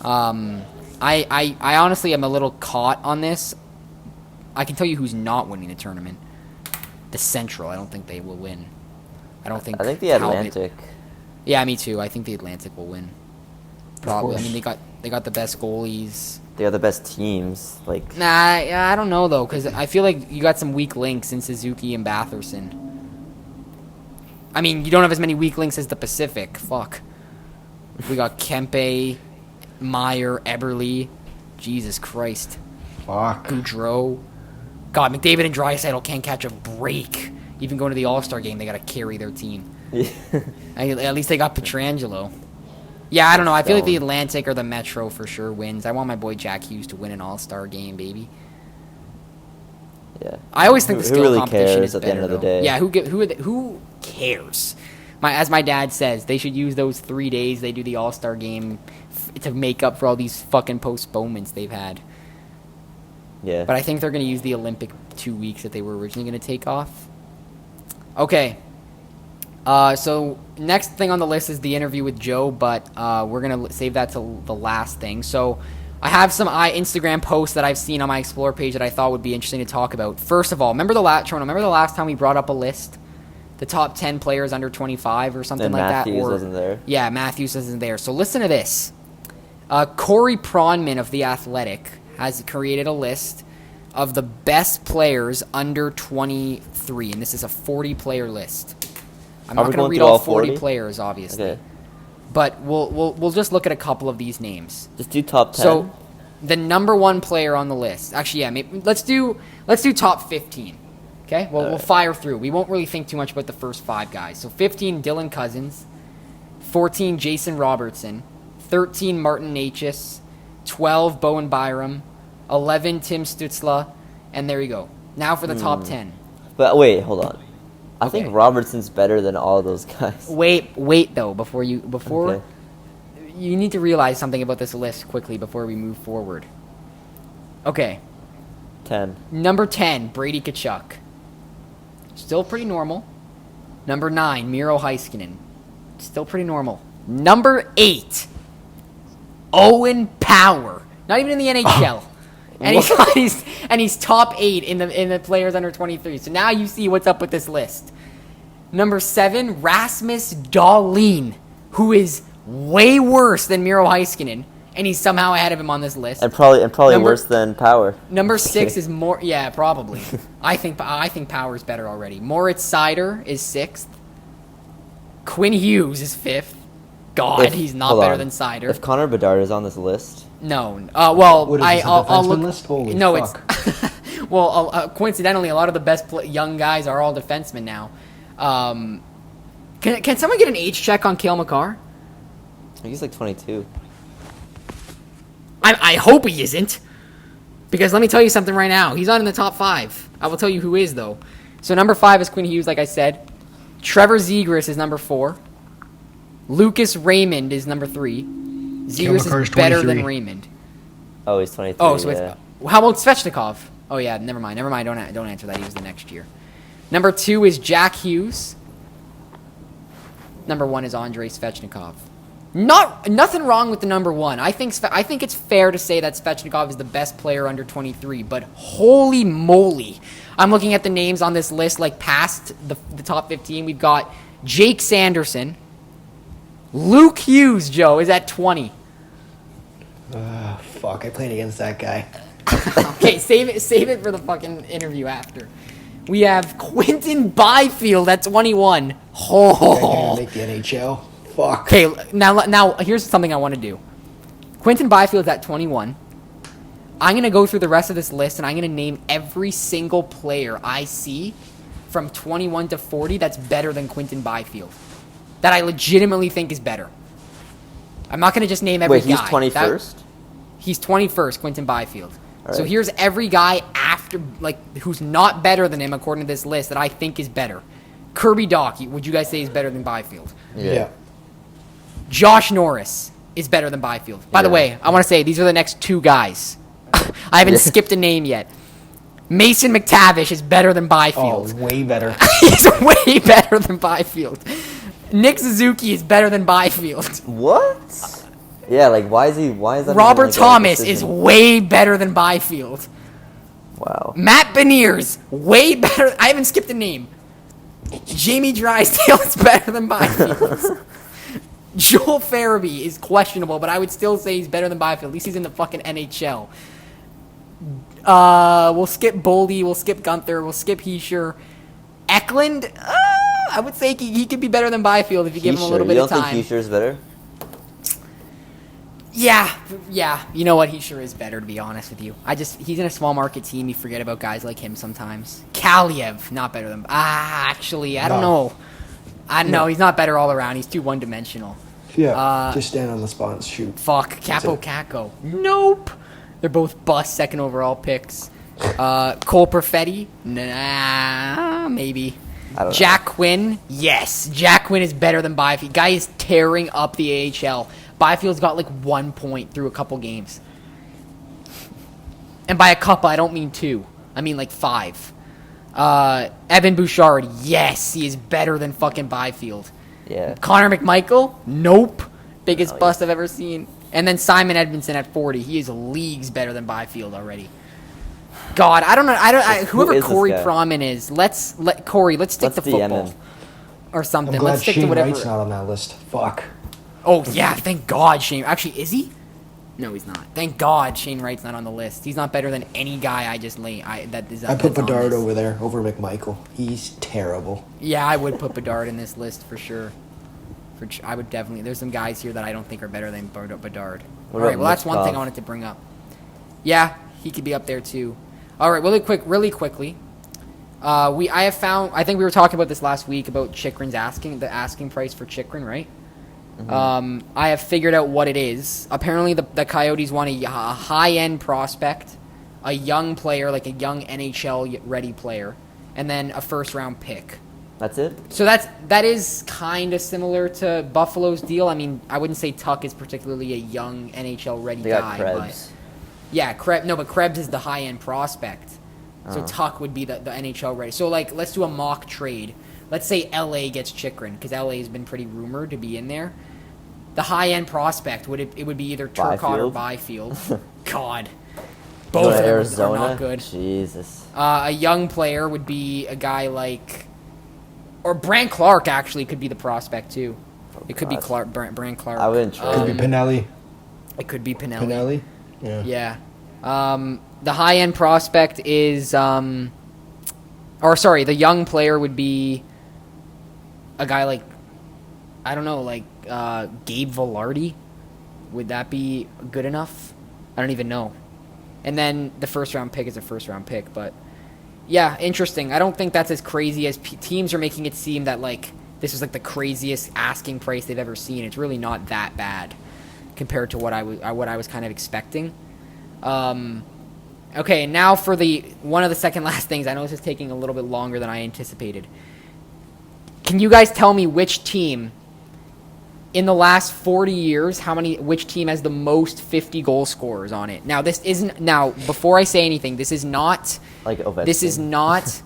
I honestly am a little caught on this. I can tell you who's not winning the tournament. The Central. I don't think they will win. I think the Atlantic. Yeah, me too. I think the Atlantic will win. Probably. I mean, they got the best goalies. They are the best teams. Like, I don't know though, because I feel like you got some weak links in Suzuki and Batherson. I mean, you don't have as many weak links as the Pacific. Fuck. We got Kempe, Meyer, Eberle. Jesus Christ. Fuck. Goudreau. God, McDavid and Draisaitl can't catch a break. Even going to the All-Star game, they got to carry their team. Yeah. At least they got Pietrangelo. Yeah, I don't know. I feel like the Atlantic or the Metro for sure wins. I want my boy Jack Hughes to win an All-Star game, baby. Yeah. I always think the skill really competition is at better, the end of the day. Yeah, who cares? As my dad says, they should use those 3 days they do the All-Star game to make up for all these fucking postponements they've had. Yeah. But I think they're going to use the Olympic 2 weeks that they were originally going to take off. Okay. So next thing on the list is the interview with Joe, but we're going to save that to the last thing. So I have some Instagram posts that I've seen on my Explore page that I thought would be interesting to talk about. First of all, remember the last time we brought up a list? The top 10 players under 25 or something like that? Matthews wasn't there. Yeah, Matthews isn't there. So listen to this. Corey Pronman of The Athletic has created a list of the best players under 23, and this is a 40-player list. I'm not going to read all 40 players, obviously. Okay. But we'll just look at a couple of these names. Just do top 10. So the number one player on the list. Actually, yeah, maybe, let's do top 15. Okay? Well, we'll fire through. We won't really think too much about the first 5 guys. So 15, Dylan Cousins. 14, Jason Robertson. 13, Martin Necas. 12, Bowen Byram. 11, Tim Stützle. And there you go. Now for the top 10. But wait, hold on. I think Robertson's better than all those guys. Wait though, before Okay. you need to realize something about this list quickly before we move forward. Okay. 10. Number 10, Brady Tkachuk. Still pretty normal. Number 9, Miro Heiskanen. Still pretty normal. Number 8, Owen Power. Not even in the NHL. And he's top 8 in the players under 23. So now you see what's up with this list. Number 7, Rasmus Dahlin, who is way worse than Miro Heiskanen, and he's somehow ahead of him on this list. And probably worse than Power. Number 6 is more. Yeah, probably. I think Power's better already. Moritz Seider is 6th. Quinn Hughes is 5th. God, he's not better than Seider. If Connor Bedard is on this list. No. Well, what is this, I'll look. List? Holy no, fuck. It's well. Coincidentally, a lot of the best young guys are all defensemen now. Can someone get an age check on Cale Makar? I think he's like 22. I hope he isn't, because let me tell you something right now. He's not in the top 5. I will tell you who is though. So number 5 is Quinn Hughes, like I said. Trevor Zegras is number 4. Lucas Raymond is number 3. Zegras is better than Raymond. Oh, he's 23. Oh, so it's, how about Svechnikov? Oh yeah, never mind. Don't answer that. He was the next year. Number 2 is Jack Hughes. Number 1 is Andrei Svechnikov. Nothing wrong with the number 1. I think it's fair to say that Svechnikov is the best player under 23. But holy moly, I'm looking at the names on this list, like past the top 15. We've got Jake Sanderson. Luke Hughes, Joe, is at 20. Fuck, I played against that guy. Okay, save it for the fucking interview after. We have Quinton Byfield at 21. Oh. Make the NHL. Fuck. Okay, now here's something I want to do. Quinton Byfield's at 21. I'm going to go through the rest of this list, and I'm going to name every single player I see from 21 to 40 that's better than Quinton Byfield. That I legitimately think is better. I'm not going to just name every guy. Wait, he's 21st? He's 21st, Quinton Byfield. Right. So here's every guy after, who's not better than him according to this list that I think is better. Kirby Dach, would you guys say is better than Byfield? Yeah. Josh Norris is better than Byfield. By the way, I want to say these are the next two guys. I haven't skipped a name yet. Mason McTavish is better than Byfield. Oh, way better. He's way better than Byfield. Nick Suzuki is better than Byfield. What? Yeah, why is that? Robert Thomas is way better than Byfield. Wow. Matt Beniers, way better. I haven't skipped a name. Jamie Drysdale is better than Byfield. Joel Farabee is questionable, but I would still say he's better than Byfield. At least he's in the fucking NHL. We'll skip Boldy. We'll skip Gunther. We'll skip Heischer. Eklund, I would say he could be better than Byfield if you give him a little bit of time. You don't think Heischer's better? Yeah. You know what? He sure is better, to be honest with you. He's in a small market team. You forget about guys like him sometimes. Kaliev, not better than... actually, I don't know. I don't know. He's not better all around. He's too one-dimensional. Yeah, just stand on the spot and shoot. Fuck. Capo Caco. Nope. They're both bust second overall picks. Cole Perfetti? Nah, maybe. Jack Quinn? Yes. Jack Quinn is better than Byfield. Guy is tearing up the AHL. Byfield's got 1 point through a couple games. And by a couple, I don't mean 2. I mean 5. Evan Bouchard, yes, he is better than fucking Byfield. Yeah. Connor McMichael, nope. Biggest bust I've ever seen. And then Simon Edmondson at 40. He is leagues better than Byfield already. God, I don't know. Whoever Corey Proman is, let's stick to football or something. I'm glad let's stick Shane to whatever. Wright's not on that list. Fuck. Oh yeah, thank God Shane. Actually, is he? No, he's not. Thank God Shane Wright's not on the list. He's not better than any guy I put Bedard over there, over McMichael. He's terrible. Yeah, I would put Bedard in this list for sure. I would definitely. There's some guys here that I don't think are better than Bedard. All right, well that's one thing I wanted to bring up. Yeah, he could be up there too. All right, really quickly. I think we were talking about this last week about Chychrun's asking price for Chychrun, right? Mm-hmm. I have figured out what it is. Apparently, the Coyotes want a high-end prospect, a young player, like a young NHL-ready player, and then a first-round pick. That's it? So that is kind of similar to Buffalo's deal. I mean, I wouldn't say Tuck is particularly a young NHL-ready guy. They got Krebs. Yeah, but Krebs is the high-end prospect. So Tuck would be the NHL-ready. So, let's do a mock trade. Let's say LA gets Chychrun, because LA has been pretty rumored to be in there. The high-end prospect, it would be either Turcotte or Byfield. God. Both of them are not good. Jesus. A young player would be a guy like... Or Brant Clark, actually, could be the prospect, too. It could be Brant Clark. I wouldn't trade. It could be Pinelli. It could be Pinelli. Pinelli? Yeah. The high-end prospect is... the young player would be a guy like... I don't know, Gabe Velarde? Would that be good enough? I don't even know. And then the first-round pick is a first-round pick, but... Yeah, interesting. I don't think that's as crazy as teams are making it seem that, this is, the craziest asking price they've ever seen. It's really not that bad compared to what I was kind of expecting. Okay, now for one of the second last things. I know this is taking a little bit longer than I anticipated. Can you guys tell me which team in the last 40 years, which team has the most 50 goal scorers on it? Now, before I say anything, this is not... Like Ovechkin. This is not...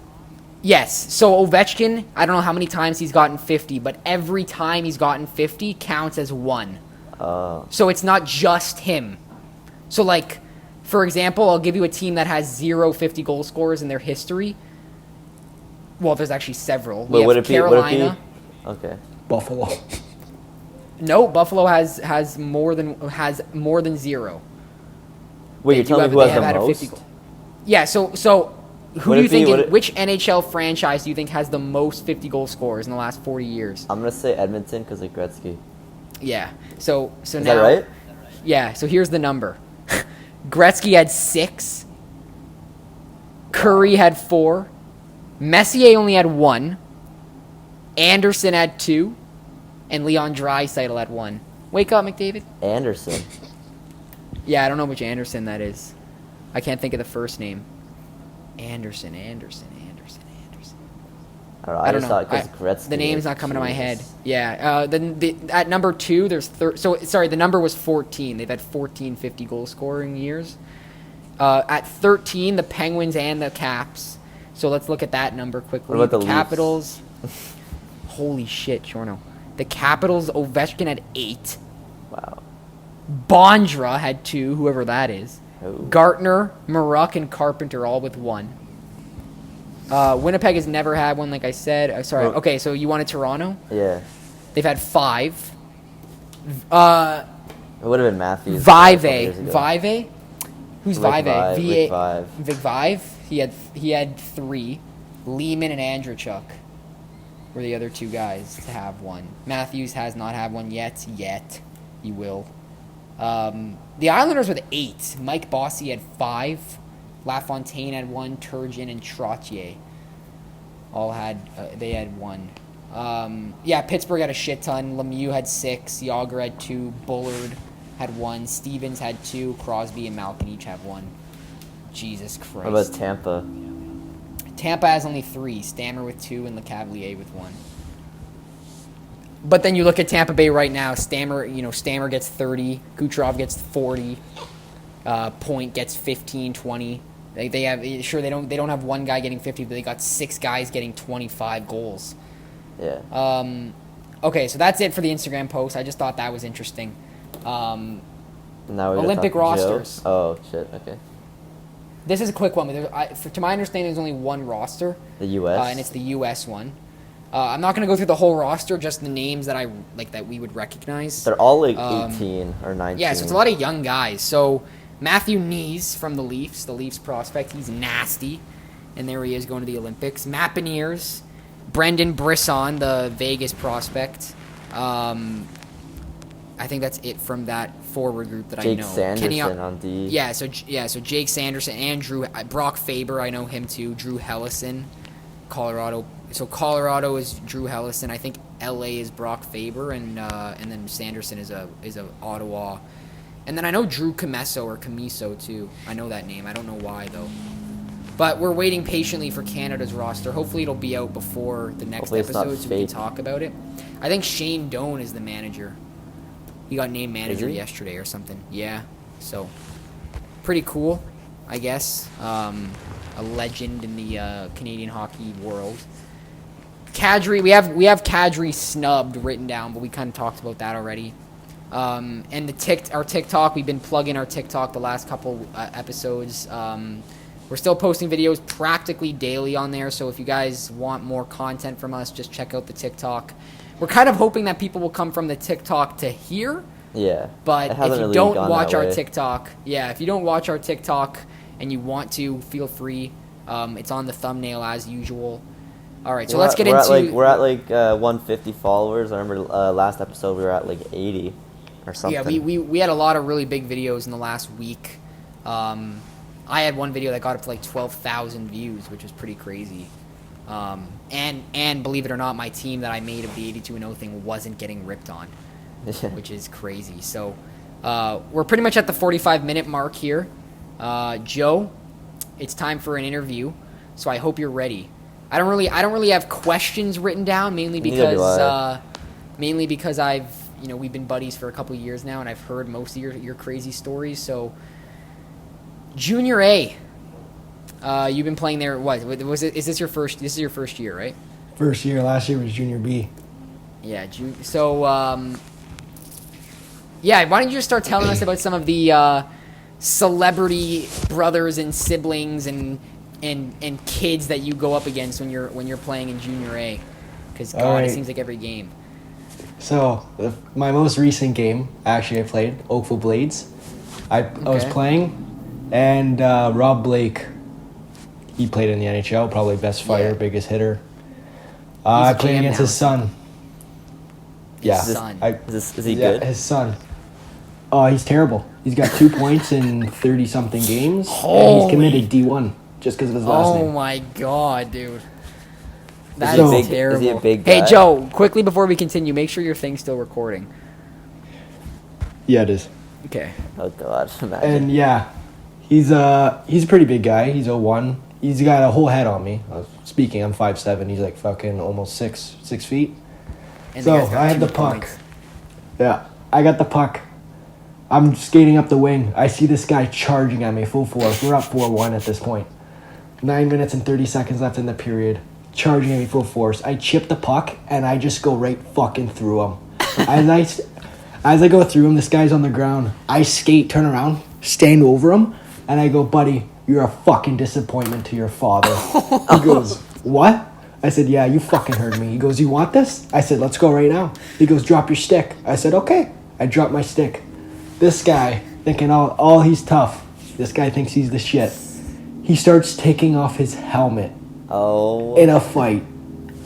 Yes, so Ovechkin, I don't know how many times he's gotten 50, but every time he's gotten 50 counts as one. So it's not just him. So, for example, I'll give you a team that has 0 50 goal scorers in their history. Well, there's actually several. Would it be Carolina. Okay. Buffalo. No, Buffalo has more than 0. Wait, you're telling me who has the most? Yeah, so Who do you think? Which NHL franchise do you think has the most 50-goal scorers in the last 40 years? I'm gonna say Edmonton because of Gretzky. Yeah. So Is now. that right? Yeah. So here's the number. Gretzky had 6. Curry had 4. Messier only had 1. Anderson had 2. And Leon Draisaitl had 1. Wake up, McDavid. Anderson. Yeah, I don't know which Anderson that is. I can't think of the first name. Anderson. I don't know. Gretzky, the name's not coming to my head. Yeah. At number 2, there's the number was 14. They've had 14 50-goal scoring years. At 13, the Penguins and the Caps. So let's look at that number quickly. What about the Capitals? Holy shit, Chorno. The Capitals, Ovechkin had 8. Wow. Bondra had 2, whoever that is. Oh. Gartner, Maruck, and Carpenter all with 1. Winnipeg has never had one, like I said. Okay, so you wanted Toronto? Yeah. They've had 5. It would have been Matthews. Vive? Who's Vive? Vic Vive? He had 3. Lehman and Andrechuk were the other 2 guys to have 1. Matthews has not had one yet. He will. The Islanders with 8. Mike Bossy had 5. LaFontaine had 1. Turgeon and Trottier all had. They had 1. Pittsburgh had a shit ton. Lemieux had 6. Yager had 2. Bullard had 1. Stevens had 2. Crosby and Malkin each have 1. Jesus Christ. What about Tampa? Tampa has only 3. Stammer with 2 and LeCavalier with 1. But then you look at Tampa Bay right now. Stammer gets 30. Kucherov gets 40. Point gets 15, 20. They don't have one guy getting 50, but they got 6 guys getting 25 goals. Yeah. Okay, so that's it for the Instagram post. I just thought that was interesting. Now we're Olympic rosters. Oh shit. Okay. This is a quick one. To my understanding, there's only one roster. The U.S. And it's the U.S. one. I'm not going to go through the whole roster, just the names that that we would recognize. They're all 18 or 19. Yeah, so it's a lot of young guys. So Matthew Knees from the Leafs prospect, he's nasty. And there he is going to the Olympics. Matt Beniers, Brendan Brisson, the Vegas prospect. I think that's it from that forward group that I know. Jake Sanderson on D. Yeah, so Jake Sanderson and Brock Faber, I know him too. Drew Hellison, Colorado. So Colorado is Drew Hellison. I think LA is Brock Faber, and then Sanderson is a Ottawa. And then I know Drew Camiso too. I know that name. I don't know why though. But we're waiting patiently for Canada's roster. Hopefully it'll be out before the next episode so we can talk about it. I think Shane Doan is the manager. He got named manager yesterday or something. Yeah. So pretty cool, I guess. A legend in the Canadian hockey world. Kadri, we have Kadri snubbed written down, but we kind of talked about that already. And our TikTok, we've been plugging our TikTok the last couple episodes. We're still posting videos practically daily on there, so if you guys want more content from us, just check out the TikTok. We're kind of hoping that people will come from the TikTok to here. Yeah. But if you don't watch our TikTok, if you don't watch our TikTok and you want to, feel free. It's on the thumbnail as usual. All right, so let's get into... We're at 150 followers. I remember last episode we were at 80 or something. Yeah, we had a lot of really big videos in the last week. I had one video that got up to 12,000 views, which was pretty crazy. And believe it or not, my team that I made of the 82-0 thing wasn't getting ripped on, which is crazy. So we're pretty much at the 45-minute mark here. Joe, it's time for an interview, so I hope you're ready. I don't really have questions written down, mainly because we've been buddies for a couple of years now, and I've heard most of your crazy stories. So, Junior A, you've been playing there. What was it? Is this your first? This is your first year, right? First year. Last year was Junior B. Yeah. So, why don't you just start telling us about some of the celebrity brothers and siblings and kids that you go up against when you're playing in Junior A? Because it seems like every game. So my most recent game, actually, I played Oakville Blades. I was playing, and Rob Blake, He played in the NHL, probably best fighter, biggest hitter. I played against his son. His son. Is he good? His son. He's terrible. He's got 2 points in 30-something games, and he's committed D1 just because of his last name. Oh, my God, dude. That is terrible. Is he a big guy? Hey, Joe, quickly before we continue, make sure your thing's still recording. Yeah, it is. Okay. Oh, God. Imagine. And, yeah, he's a pretty big guy. He's 0'1". He's got a whole head on me. Speaking, I'm 5'7". He's like fucking almost 6 feet. And So, I had the puck. Yeah, I got the puck. I'm skating up the wing. I see this guy charging at me full force. We're up 4-1 at this point. 9 minutes and 30 seconds left in the period. Charging at me full force. I chip the puck, and I just go right fucking through him. As I go through him, this guy's on the ground. I skate, turn around, stand over him, and I go, buddy, you're a fucking disappointment to your father. He goes, what? I said, yeah, you fucking heard me. He goes, you want this? I said, let's go right now. He goes, drop your stick. I said, okay. I dropped my stick. This guy, thinking he's tough. This guy thinks he's the shit. He starts taking off his helmet. Oh. In a fight.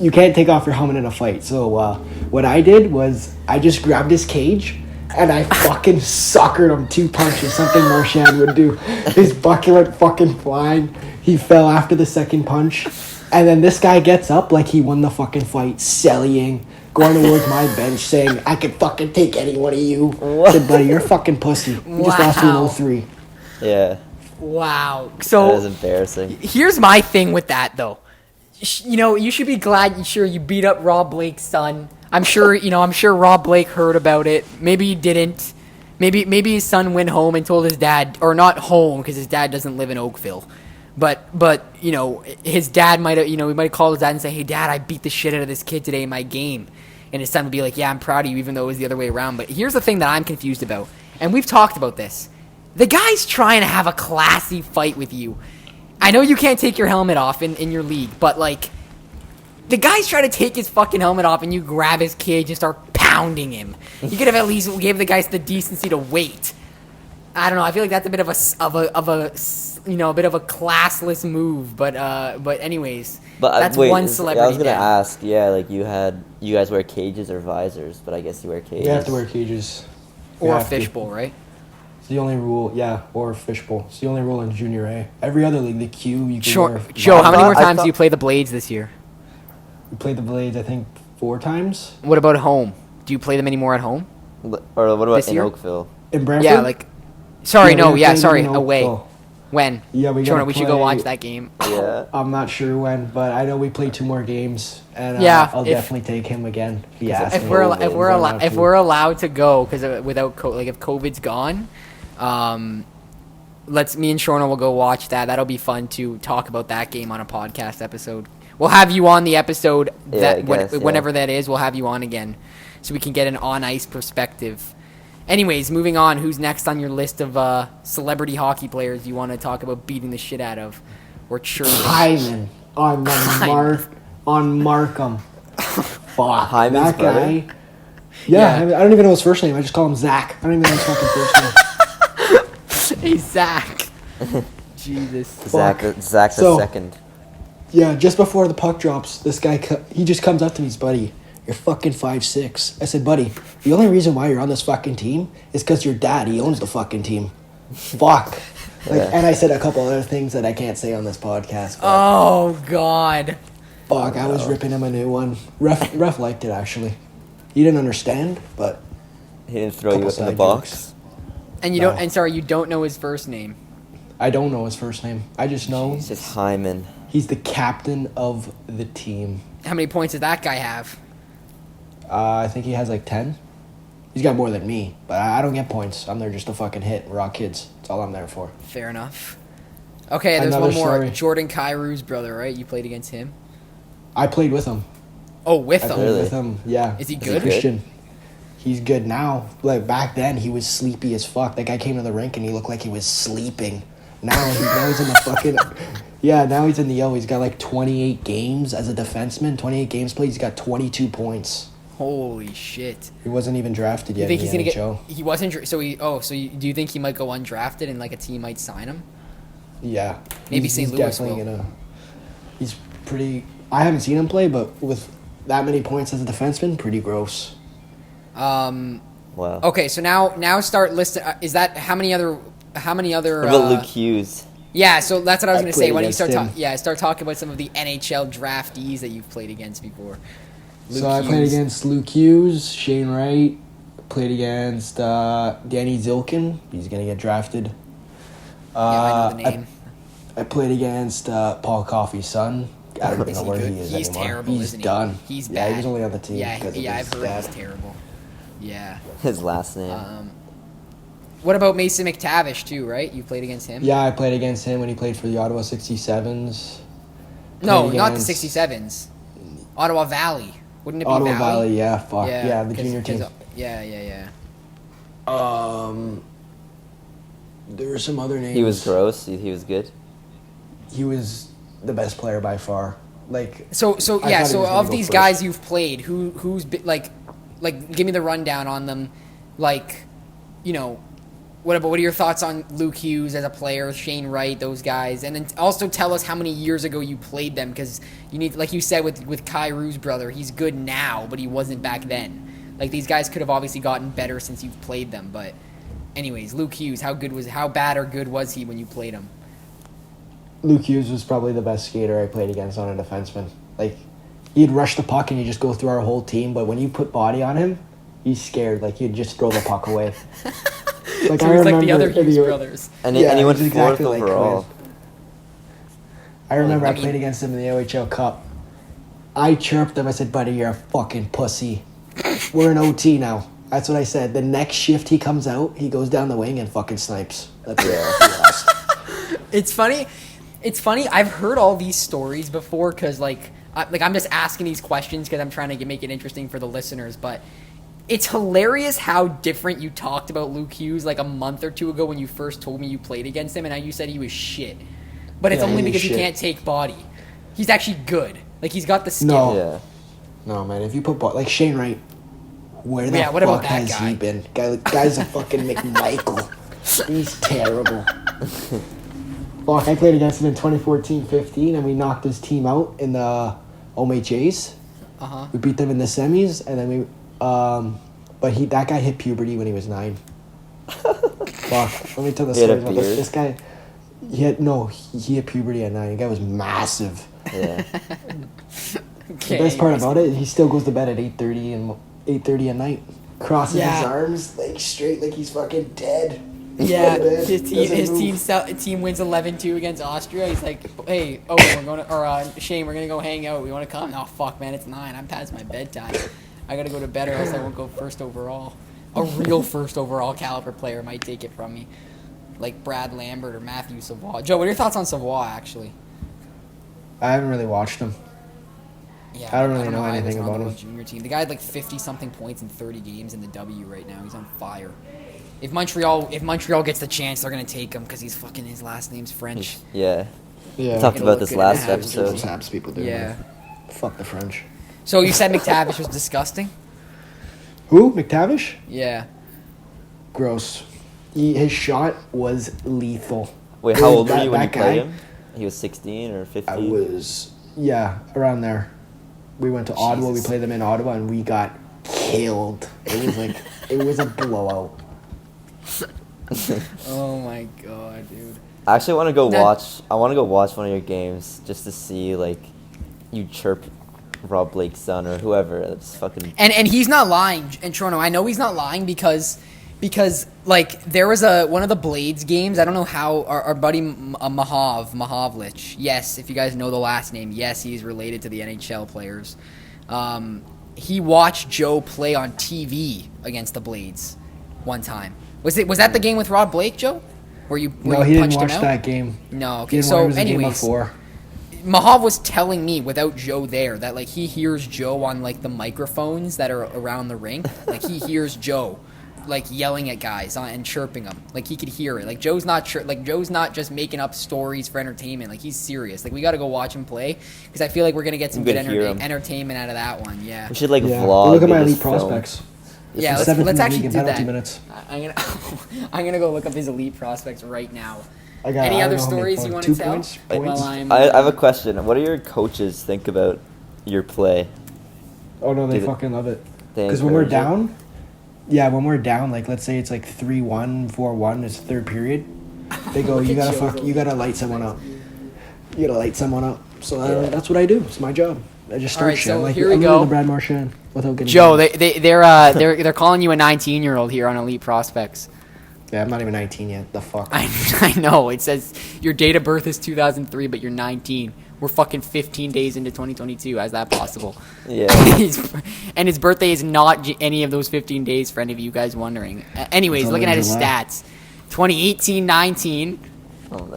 You can't take off your helmet in a fight. So what I did was I just grabbed his cage and I fucking suckered him 2 punches, something Marchand would do. His bucket went fucking flying. He fell after the second punch. And then this guy gets up like he won the fucking fight, selling, going towards my bench saying, I could fucking take any one of you. I said, buddy, you're a fucking pussy. You just lost me in 03. Yeah. Wow. So that is embarrassing. Here's my thing with that, though. You know, you should be glad you beat up Rob Blake's son. I'm sure Rob Blake heard about it. Maybe he didn't. Maybe his son went home and told his dad, or not home because his dad doesn't live in Oakville. But you know, his dad might have, he might call his dad and say, "Hey, Dad, I beat the shit out of this kid today in my game," and his son would be like, "Yeah, I'm proud of you," even though it was the other way around. But here's the thing that I'm confused about, and we've talked about this. The guy's trying to have a classy fight with you. I know you can't take your helmet off in your league, but like, the guy's trying to take his fucking helmet off, and you grab his cage and start pounding him. You could have at least gave the guys the decency to wait. I don't know. I feel like that's a bit of a classless move, but anyways, that's one celebrity. I was gonna ask, like you guys wear cages or visors, but I guess you wear cages. You have to wear cages. Or a fishbowl, right? It's the only rule, or a fishbowl. It's the only rule in Junior A. Every other league, the Q, you can wear. Joe, how many more times do you play the Blades this year? We played the Blades, I think, 4 times. What about home? Do you play them anymore at home? Or what about in Oakville? In Brantford? Yeah, like... away. When? Yeah, we should go watch that game. Yeah. I'm not sure when, but I know we played 2 more games, and I'll definitely take him again. If we're allowed to go, because without if COVID's gone, me and Shorna will go watch that. That'll be fun to talk about that game on a podcast episode. We'll have you on the episode whenever that is. We'll have you on again, so we can get an on ice perspective. Anyways, moving on. Who's next on your list of celebrity hockey players you want to talk about beating the shit out of? Or churning? Hyman on Markham. Fuck, Hyman's that guy. brother? Yeah, I don't even know his first name. I just call him Zach. I don't even know his fucking first name. Hey, Zach. Jesus. Zach the second. Yeah, just before the puck drops, this guy, he just comes up to me. He's, buddy, you're fucking 5'6". I said, buddy, the only reason why you're on this fucking team is because your dad, he owns the fucking team. Fuck. And I said a couple other things that I can't say on this podcast. Oh, God. Fuck, I was ripping him a new one. Ref liked it, actually. He didn't understand, but... He didn't throw you in the box? And you don't know his first name? I don't know his first name. I just know... It's just Hyman. He's the captain of the team. How many points does that guy have? I think he has like 10. He's got more than me, but I don't get points. I'm there just to fucking hit. We're all kids. That's all I'm there for. Fair enough. Okay, there's one more. Story. Jordan Kyrou's brother, right? You played against him? I played with him. Oh, with him? I played with him, yeah. Is he good? Christian. He's good now. Like, back then, he was sleepy as fuck. That guy came to the rink and he looked like he was sleeping. Now he's in the fucking... Yeah, now he's in the O. He's got like 28 games as a defenseman. 28 games played. He's got 22 points. Holy shit! He wasn't even drafted yet. You think he's gonna get? He wasn't. Do you think he might go undrafted and like a team might sign him? Yeah. Maybe St. Louis will. He's pretty... I haven't seen him play, but with that many points as a defenseman, pretty gross. Wow. Okay, so now start listing... is that... How many other... What about Luke Hughes? Yeah, so that's what I was going to say. Why don't you start talking about some of the NHL draftees that you've played against before? I played against Luke Hughes, Shane Wright, played against Danny Zilkin. He's going to get drafted. I know the name. I played against Paul Coffey's son. I don't know where he is He's anymore. Terrible, he's isn't he? done. He's bad. He was only on the team. I've heard he's terrible. Yeah. His last name. What about Mason McTavish too, right? You played against him? Yeah, I played against him when he played for the Ottawa 67s. No, not the 67s. Ottawa Valley. Wouldn't it be Ottawa Valley, yeah, fuck. Yeah, the junior team. Yeah. There were some other names. He was gross. He was good. He was the best player by far. So of these guys you've played, who's like give me the rundown on them, like, you know, what are your thoughts on Luke Hughes as a player, Shane Wright, those guys, and then also tell us how many years ago you played them, because you need, like you said with Kairou's brother, he's good now, but he wasn't back then. Like, these guys could have obviously gotten better since you've played them, but anyways, Luke Hughes, how bad or good was he when you played him? Luke Hughes was probably the best skater I played against on a defenseman. Like, he'd rush the puck and he'd just go through our whole team, but when you put body on him, he's scared. Like, he'd just throw the puck away. Like, so he's like the other Hughes brothers. And he went fourth overall. I remember I played against him in the OHL Cup. I chirped him. I said, buddy, you're a fucking pussy. We're in OT now. That's what I said. The next shift he comes out, he goes down the wing and fucking snipes. That's it. It's funny. I've heard all these stories before because, I'm just asking these questions because I'm trying to make it interesting for the listeners. But it's hilarious how different you talked about Luke Hughes like a month or two ago when you first told me you played against him, and now you said he was shit. But it's only because he can't take body. He's actually good. Like, he's got the skill. No, man. If you put like Shane Wright, where the what fuck about that has guy? he been? Guy's a fucking McMichael. He's terrible. Fuck, I played against him in 2014-15, and we knocked his team out in the OMHAs. We beat them in the semis, and then we... but that guy hit puberty when he was 9. Fuck, let me tell the story about this guy. He hit puberty at 9. The guy was massive. Yeah. The best part about it, he still goes to bed at 8:30 at night. Crosses his arms like straight, like he's fucking dead. Yeah, his team wins 11-2 against Austria. He's like, hey, we're going to, Shane, we're going to go hang out. We want to come? Oh, fuck, man, it's 9. I'm past my bedtime. I got to go to bed or else I won't go first overall. A real first overall caliber player might take it from me. Like Brad Lambert or Matthew Savoie. Joe, what are your thoughts on Savoie, actually? I haven't really watched him. Yeah, I don't really know anything about him. Junior team. The guy had like 50-something points in 30 games in the W right now. He's on fire. If Montreal gets the chance, they're gonna take him because his last name's French. Yeah. We talked about this last episode. Habs people do. Yeah. Fuck the French. So you said McTavish was disgusting? Who? McTavish? Yeah. Gross. His shot was lethal. Wait, how old were you when you played him? He was 16 or 15? I was, around there. We went to Ottawa. We played them in Ottawa, and we got killed. It was a blowout. Oh my god, dude. I actually want to go watch. I want to go watch one of your games just to see like you chirp Rob Blake's son or whoever. That's fucking. And he's not lying. And Toronto, I know he's not lying because like there was one of the Blades games. I don't know how our buddy Mahavlich. Yes, if you guys know the last name, yes, he's related to the NHL players. He watched Joe play on TV against the Blades one time. Was that the game with Rob Blake, Joe? Where you he didn't watch that game. No, okay. So anyways, Mahav was telling me without Joe there that like he hears Joe on like the microphones that are around the rink. Like he hears Joe like yelling at guys and chirping them. Like he could hear it. Like Joe's not just making up stories for entertainment. Like he's serious. Like we got to go watch him play because I feel like we're gonna get some good entertainment out of that one. Yeah. We should vlog. Look at my elite prospects. Yeah, let's actually do that. Minutes. I'm gonna go look up his elite prospects right now. Any other stories you want to tell? I have a question. What do your coaches think about your play? Oh no, they fucking love it. Because when we're down, when we're down, like let's say it's like 3-1, 4-1, it's third period. They go, you gotta light someone up. You gotta light someone up. So that's what I do. It's my job. I just start shit. So like, here we go. The Brad Marchand without getting Joe, they're calling you a 19-year-old here on Elite Prospects. Yeah, I'm not even 19 yet. The fuck? I know. It says your date of birth is 2003, but you're 19. We're fucking 15 days into 2022. How's that possible? Yeah. And his birthday is not any of those 15 days, for any of you guys wondering. Anyways, looking at his stats. 2018-19,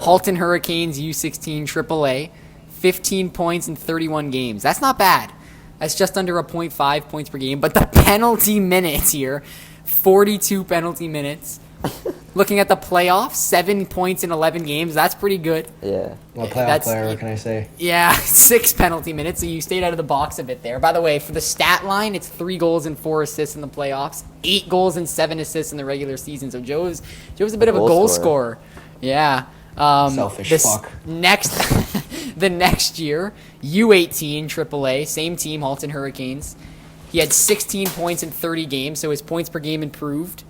Halton Hurricanes U16 AAA, 15 points in 31 games. That's not bad. That's just under a 0.5 points per game. But the penalty minutes here, 42 penalty minutes. Looking at the playoffs, 7 points in 11 games. That's pretty good. Yeah. Well, playoff player, what can I say? Yeah, 6 penalty minutes, so you stayed out of the box a bit there. By the way, for the stat line, it's 3 goals and 4 assists in the playoffs, 8 goals and 7 assists in the regular season. So Joe's a bit of a goal scorer. Yeah. Selfish fuck. The next year, U18 AAA, same team, Halton Hurricanes. He had 16 points in 30 games, so his points per game improved.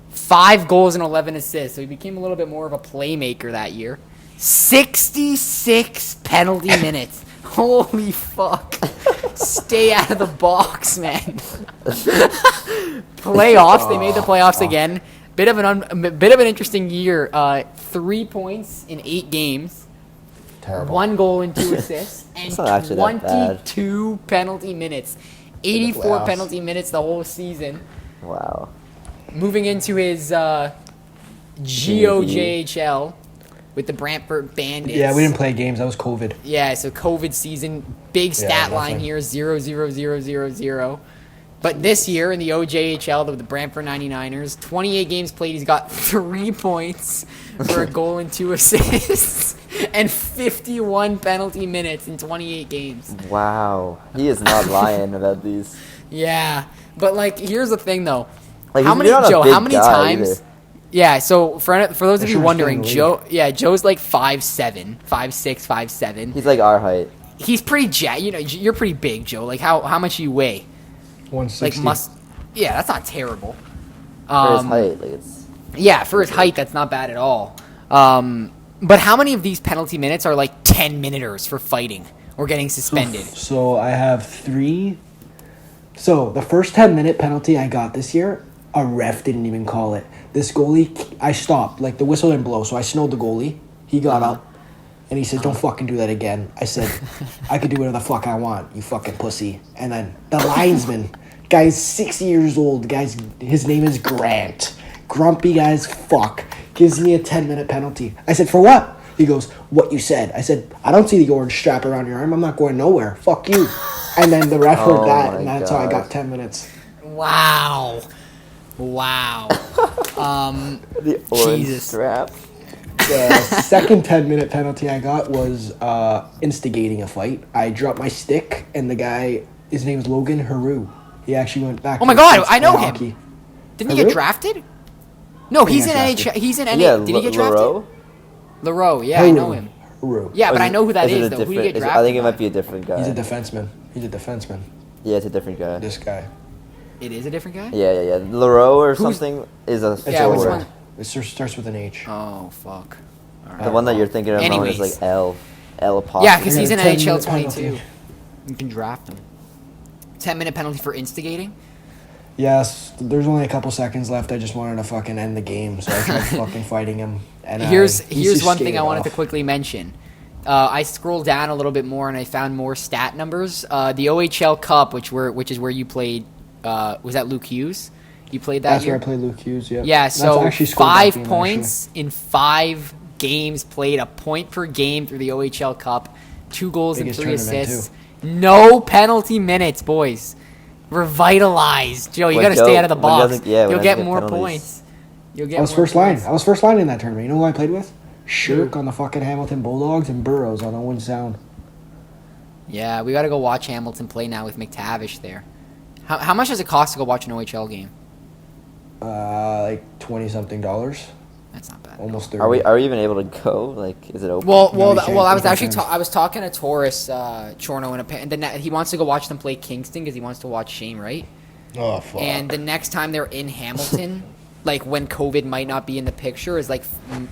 5 goals and 11 assists, so he became a little bit more of a playmaker that year. 66 penalty minutes. Holy fuck. Stay out of the box, man. Playoffs, they made the playoffs again. Bit of an interesting year. 3 points in 8 games. Terrible. 1 goal and 2 assists. And 22 penalty minutes. 84 penalty minutes the whole season. Wow. Moving into his GOJHL with the Brantford Bandits. Yeah, we didn't play games. That was COVID. Yeah, so COVID season. Big stat line here, 0-0-0-0-0. But this year in the OJHL, the Brantford 99ers, 28 games played. He's got 3 points for a goal and 2 assists and 51 penalty minutes in 28 games. Wow. He is not lying about these. Yeah. But, like, here's the thing, though. Like, how many times? Either. Yeah, so for those of you wondering, Joe's like 5'7", 5'6", 5'7". He's like our height. He's pretty you're pretty big, Joe. Like how much do you weigh? 160. Like yeah, that's not terrible. For his height, like it's. Yeah, for his height, that's not bad at all. But how many of these penalty minutes are like 10-minuters for fighting or getting suspended? So I have 3. So the first 10-minute penalty I got this year, a ref didn't even call it. This goalie, I stopped. Like, the whistle didn't blow, so I snowed the goalie. He got up, and he said, don't fucking do that again. I said, I could do whatever the fuck I want, you fucking pussy. And then the linesman, guy's 6 years old. His name is Grant. Grumpy guy's fuck. Gives me a 10-minute penalty. I said, for what? He goes, what you said. I said, I don't see the orange strap around your arm. I'm not going nowhere. Fuck you. And then the ref heard that, and that's how I got 10 minutes. Wow. The orange strap. The second 10-minute penalty I got was instigating a fight. I dropped my stick, and the guy, his name's Logan Haru. He actually went back. Oh my god, I know him. Didn't he get drafted? No, he's in NHL. He's in NHL. Yeah, Did he get drafted? Leroux, yeah, I know him. Haru. Yeah, but I know who that is, though. Who did he get drafted? I think it might be a different guy. He's a defenseman. Yeah, it's a different guy. This guy. It is a different guy? Yeah. Leroux or something is a forward. It starts with an H. Oh, fuck. Right. The one that you're thinking of is like L apostrophe. Yeah, because he's in NHL 22. You can draft him. 10-minute penalty for instigating? Yes, there's only a couple seconds left. I just wanted to fucking end the game, so I tried fucking fighting him. And here's one thing I wanted to quickly mention. I scrolled down a little bit more and I found more stat numbers. The OHL Cup, which is where you played, was that Luke Hughes? You played that year? That's where I played Luke Hughes, yeah. Yeah, so 5 points in 5 games played, a point per game through the OHL Cup, 2 goals and 3 assists. No penalty minutes, boys. Revitalized. Joe, you got to stay out of the box. You'll get more points. I was first line. I was first line in that tournament. You know who I played with? Shirk on the fucking Hamilton Bulldogs and Burrows on Owen Sound. Yeah, we got to go watch Hamilton play now with McTavish there. How much does it cost to go watch an OHL game? Like $20-something. That's not bad. Almost 30. Are we even able to go? Like, is it open? Well, I was actually I was talking to Taurus Chorno and then he wants to go watch them play Kingston because he wants to watch Shane Wright. Oh fuck! And the next time they're in Hamilton, like when COVID might not be in the picture, is like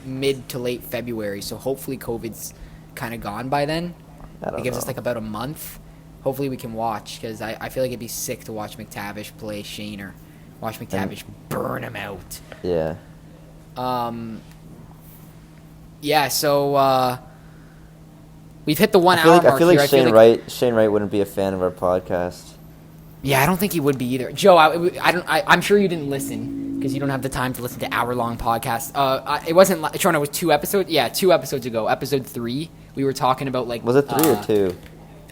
mid to late February. So hopefully COVID's kind of gone by then. It gives us like about a month. Hopefully we can watch because I feel like it'd be sick to watch McTavish play Shane or watch McTavish burn him out. Yeah. Yeah, so we've hit the 1 hour mark. I feel like Shane Wright wouldn't be a fan of our podcast. Yeah, I don't think he would be either. Joe, I'm sure you didn't listen because you don't have the time to listen to hour-long podcasts. It wasn't Toronto. It was 2 episodes. Yeah, 2 episodes ago, episode 3. We were talking about like. Was it 3 or 2?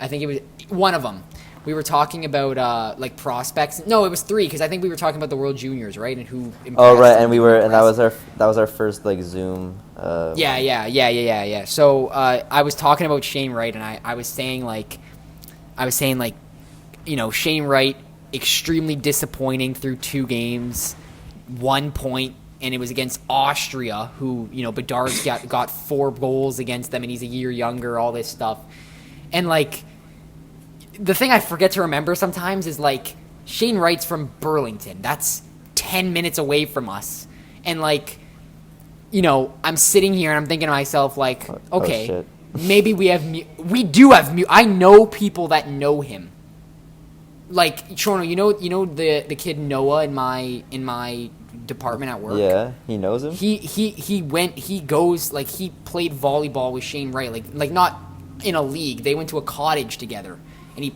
I think it was one of them. We were talking about like prospects. No, it was 3 because I think we were talking about the World Juniors, right? And who. Oh right, and that was our first like Zoom. Yeah. So I was talking about Shane Wright, and I was saying like, you know, Shane Wright extremely disappointing through 2 games, 1 point, and it was against Austria, who, you know, Bedard's got 4 goals against them, and he's a year younger, all this stuff, and like. The thing I forget to remember sometimes is, like, Shane Wright's from Burlington. That's 10 minutes away from us. And, like, you know, I'm sitting here and I'm thinking to myself, like, okay, maybe we do have I know people that know him. Like, Toronto, you know the kid Noah in my department at work? Yeah, he knows him? He goes, like, he played volleyball with Shane Wright. Like not in a league. They went to a cottage together. And he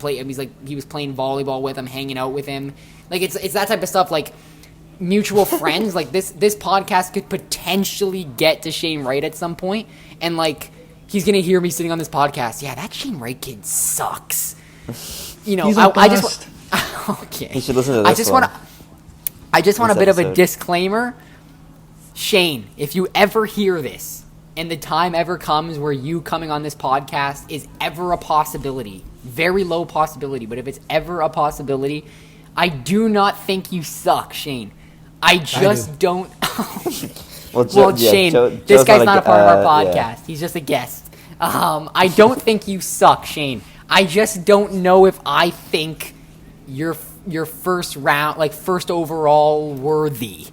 was playing volleyball with him, hanging out with him. Like it's that type of stuff. Like mutual friends. Like this podcast could potentially get to Shane Wright at some point, and like he's gonna hear me sitting on this podcast. Yeah, that Shane Wright kid sucks. You know, I just okay. He should listen to this. I just want a bit of a disclaimer. Shane, if you ever hear this, and the time ever comes where you coming on this podcast is ever a possibility. Very low possibility, but if it's ever a possibility, I do not think you suck, Shane. I just don't. Shane, this guy's not a part of our podcast. Yeah. He's just a guest. I don't think you suck, Shane. I just don't know if I think you're first round, like first overall worthy.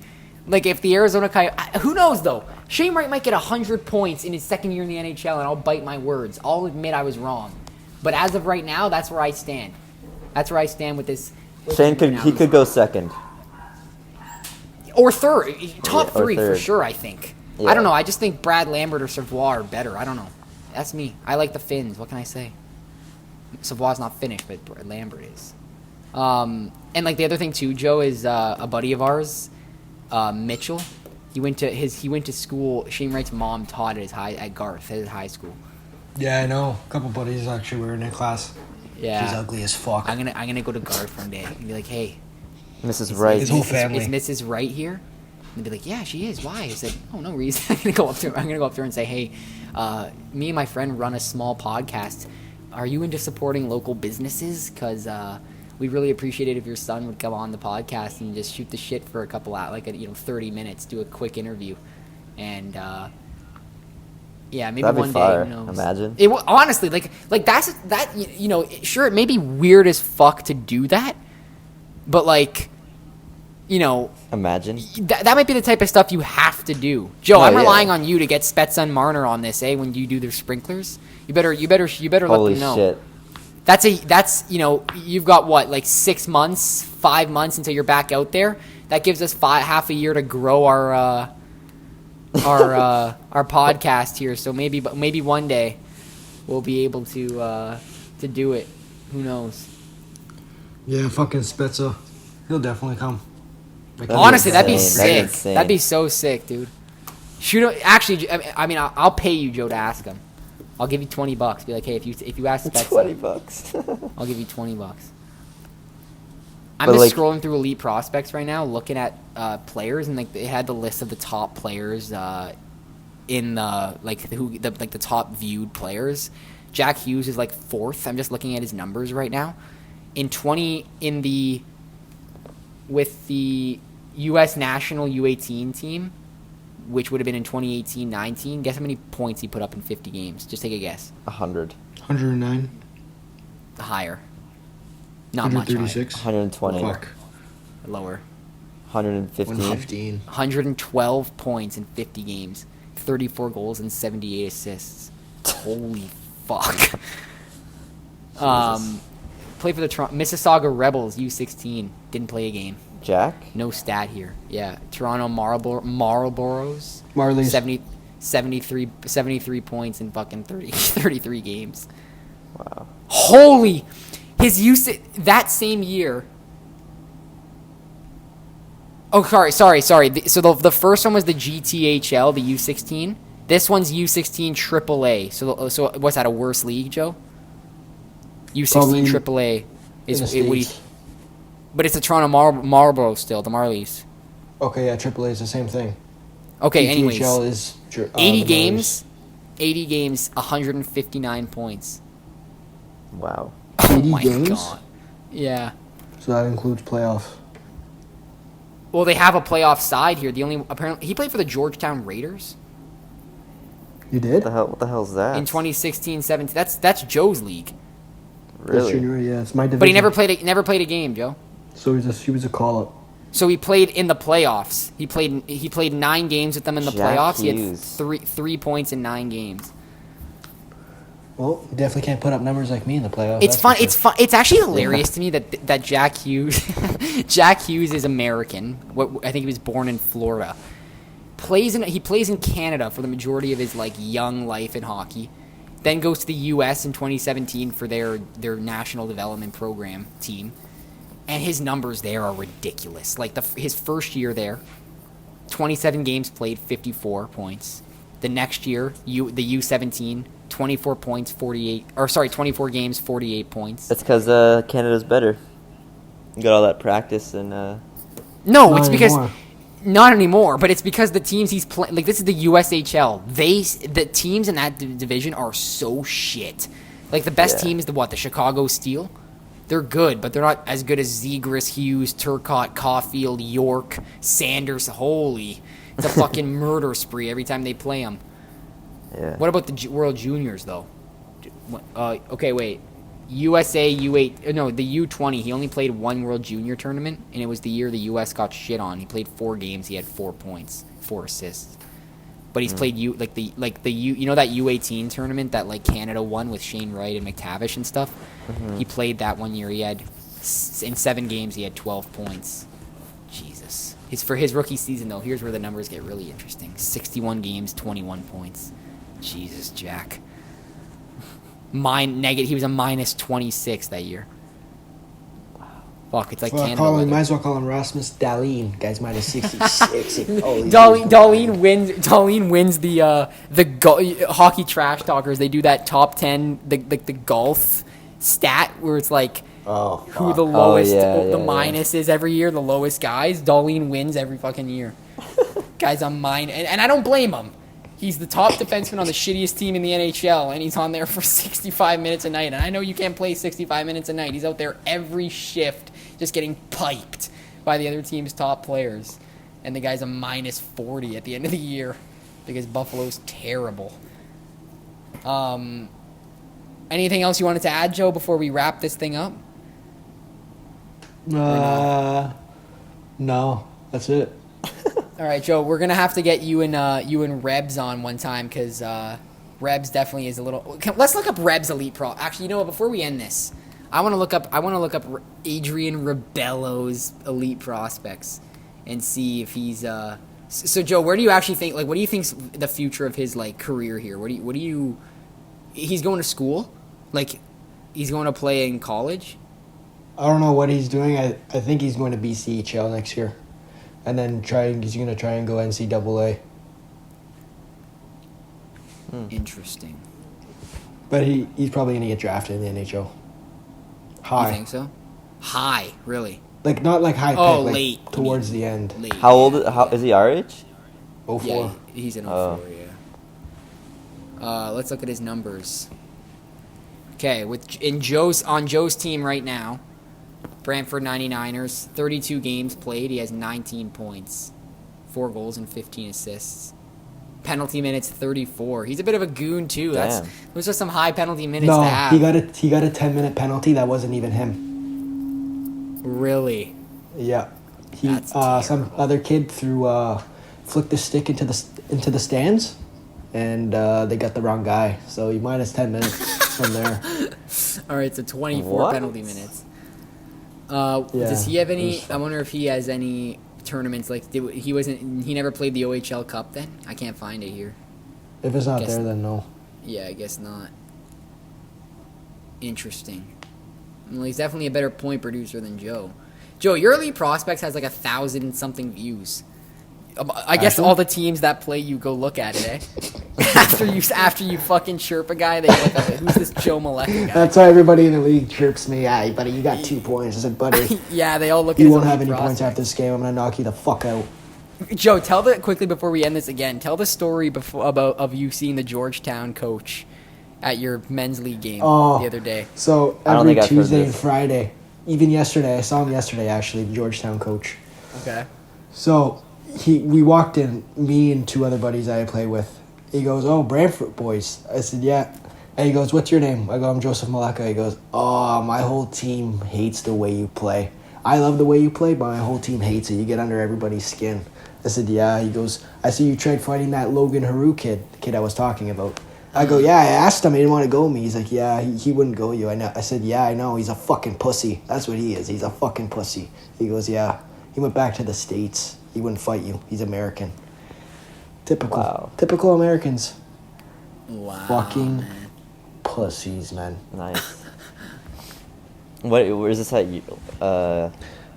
Like if the Arizona Coyotes, who knows though? Shane Wright might get 100 points in his second year in the NHL, and I'll bite my words. I'll admit I was wrong. But as of right now, that's where I stand. That's where I stand with this. Shane could go second. Or third. Top 3 for sure, I think. Yeah. I don't know. I just think Brad Lambert or Savoie are better. I don't know. That's me. I like the Finns. What can I say? Savoie's not Finnish, but Lambert is. And like the other thing too, Joe, is a buddy of ours, Mitchell. He went to school. Shane Wright's mom taught at Garth at his high school. Yeah, I know. A couple buddies actually were in a class. Yeah. She's ugly as fuck. I'm gonna go to Garth one day and be like, hey, Mrs. Wright. His whole family. Is Mrs. Wright here? And they'd be like, yeah, she is. Why? I said, oh, no reason. I'm gonna go up to her and say, hey, me and my friend run a small podcast. Are you into supporting local businesses? Because we'd really appreciate it if your son would come on the podcast and just shoot the shit for a couple hours, 30 minutes, do a quick interview, and. Yeah, maybe that'd one be fire. day. Who knows? Imagine. It honestly, like that's you know, sure, it may be weird as fuck to do that, but like, you know, imagine that might be the type of stuff you have to do. Joe, I'm relying on you to get Spetsa and Marner on this, when you do their sprinklers. You better let them know. Shit. That's you know, you've got what, like 6 months, 5 months until you're back out there. That gives us half a year to grow our podcast here, so maybe one day we'll be able to do it. Who knows? Yeah, fucking Spezza. He'll definitely come. Honestly, that'd be sick. That'd be so sick, dude. Actually, I mean, I'll pay you, Joe, to ask him. I'll give you $20. Be like, hey, if you ask Spezza, $20. I'll give you $20. I'm just scrolling through Elite Prospects right now, looking at players, and like they had the list of the top players in the top viewed players. Jack Hughes is like 4th. I'm just looking at his numbers right now. With the U.S. national U18 team, which would have been in 2018-19. Guess how many points he put up in 50 games? Just take a guess. 100. 109. Higher. Not much higher. 136. 120. Fuck. Lower. 115. 115. 112 points in 50 games. 34 goals and 78 assists. Holy fuck. Played for the Mississauga Rebels, U16. Didn't play a game. Jack? No stat here. Yeah. Toronto Marlboros. Marlies. 73 points in fucking 33 games. Wow. Holy! His use that same year. Oh, sorry. So the first one was the GTHL, the U16. This one's U16 AAA. So what's that, a worse league, Joe? U16 AAA is but it's the Toronto Marlboro still, the Marlies. Okay, yeah, AAA is the same thing. Okay, anyways. GTHL is 80 games, 159 points. Wow. 80 my games? God. Yeah. So that includes playoffs. Well, they have a playoff side here. Apparently he played for the Georgetown Raiders. You did? What the hell's that? In 2016-17. That's Joe's league. Really? Junior, yeah, it's my division. But he never played a game, Joe. So he was a call-up. So he played in the playoffs. He played 9 games with them in the playoffs. He had 3 points in 9 games. Well, you definitely can't put up numbers like me in the playoffs. It's fun. It's fun. It's actually hilarious to me that Jack Hughes, Jack Hughes is American. I think he was born in Florida. He plays in Canada for the majority of his young life in hockey. Then goes to the U.S. in 2017 for their national development program team, and his numbers there are ridiculous. His first year there, 27 games played, 54 points. The next year, the U17, 24 points, 24 games, 48 points. That's because Canada's better. You got all that practice and. No, it's because. Not anymore, but it's because the teams he's playing, this is the USHL. The teams in that division are so shit. The best team is the Chicago Steel. They're good, but they're not as good as Zegras, Hughes, Turcotte, Caulfield, York, Sanders. Holy, it's a fucking murder spree every time they play them. Yeah. What about the World Juniors though? Okay, wait. USA U8, no, the U20. He only played 1 World Junior tournament, and it was the year the US got shit on. He played 4 games. He had 4 points, 4 assists. But he's played you know that U18 tournament that Canada won with Shane Wright and McTavish and stuff. Mm-hmm. He played that one year. He had in 7 games he had 12 points. Jesus. For his rookie season though, here's where the numbers get really interesting. 61 games, 21 points. Jesus, Jack. He was a minus 26 that year. Fuck, it's Canada. Might as well call him Rasmus Dahlin. Guy's minus 66. Dahlin wins the hockey trash talkers. They do that top 10 the golf stat where it's who the lowest the minus is every year, the lowest guys. Dahlin wins every fucking year. Guy's on mine, and I don't blame him. He's the top defenseman on the shittiest team in the NHL, and he's on there for 65 minutes a night. And I know you can't play 65 minutes a night. He's out there every shift just getting piped by the other team's top players. And the guy's a minus 40 at the end of the year because Buffalo's terrible. Anything else you wanted to add, Joe, before we wrap this thing up? No, that's it. All right, Joe, we're gonna have to get you and Rebs on one time because Rebs definitely is a little. Let's look up Rebs Elite Pro. Actually, you know what? Before we end this, I want to look up Adrian Rebello's Elite Prospects and see if he's. So, Joe, where do you actually think? What do you think's the future of his career here? What do you? He's going to school, he's going to play in college. I don't know what he's doing. I think he's going to BCHL next year. And then he's going to try and go NCAA. Interesting. But he's probably going to get drafted in the NHL. High. You think so? High, really? Not high pick, late. Towards the end. Late. How old is he our age? 04. Yeah, he's in 04, yeah. Let's look at his numbers. Okay, on Joe's team right now, Brantford 99ers, 32 games played. He has 19 points, 4 goals and 15 assists. Penalty minutes 34. He's a bit of a goon too. Damn. Those are some high penalty minutes to have. No, he got a 10-minute penalty. That wasn't even him. Really? Yeah. Some other kid flicked the stick into the stands, and they got the wrong guy. So he minus 10 minutes from there. All right, so 24 penalty minutes. Does he have any? I wonder if he has any tournaments. Like he never played the OHL Cup. Then I can't find it here. If it's not there, then no. Yeah, I guess not. Interesting. Well, he's definitely a better point producer than Joe. Joe, your elite prospects has like 1,000 something views. I guess all the teams that play you go look at it, eh? after you fucking chirp a guy, they look up, who's this Joe Maleka guy? That's why everybody in the league chirps me. Yeah, buddy, you got 2 points. I said, buddy. Yeah, they all look at you his won't have any prospects. points after this game. I'm gonna knock you the fuck out. Joe, quickly before we end this again. Tell the story of you seeing the Georgetown coach at your men's league game the other day. So every Tuesday and Friday, even yesterday, I saw him yesterday actually, the Georgetown coach. Okay. So we walked in, me and 2 other buddies I play with. He goes, "Oh, Brantford boys." I said, "Yeah." And he goes, "What's your name?" I go, "I'm Joseph Maleka." He goes, "Oh, my whole team hates the way you play. I love the way you play, but my whole team hates it. You get under everybody's skin." I said, "Yeah." He goes, "I see you tried fighting that Logan Haru kid, the kid I was talking about." I go, "Yeah, I asked him. He didn't want to go me." He's like, "Yeah, he wouldn't go you." I said, "Yeah, I know. He's a fucking pussy. That's what he is. He's a fucking pussy." He goes, "Yeah. He went back to the States. He wouldn't fight you. He's American." Typical. Wow. Typical Americans. Wow. Fucking man. Pussies, man. Nice. Where's this at?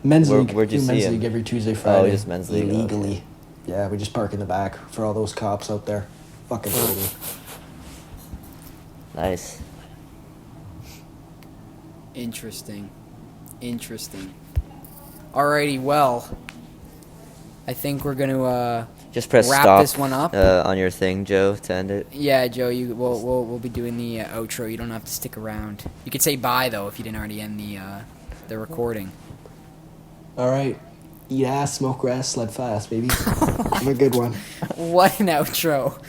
Men's league. Where'd you see men's him? league every Tuesday, Friday. Oh, just men's league. Illegally. Okay. Yeah, we just park in the back for all those cops out there. Fucking totally. Nice. Interesting. Alrighty, well, I think we're gonna just press wrap stop this one up on your thing, Joe, to end it. Yeah, Joe, we'll be doing the outro. You don't have to stick around. You could say bye though if you didn't already end the recording. All right, eat ass, smoke grass, sled fast, baby. I'm a good one. What an outro!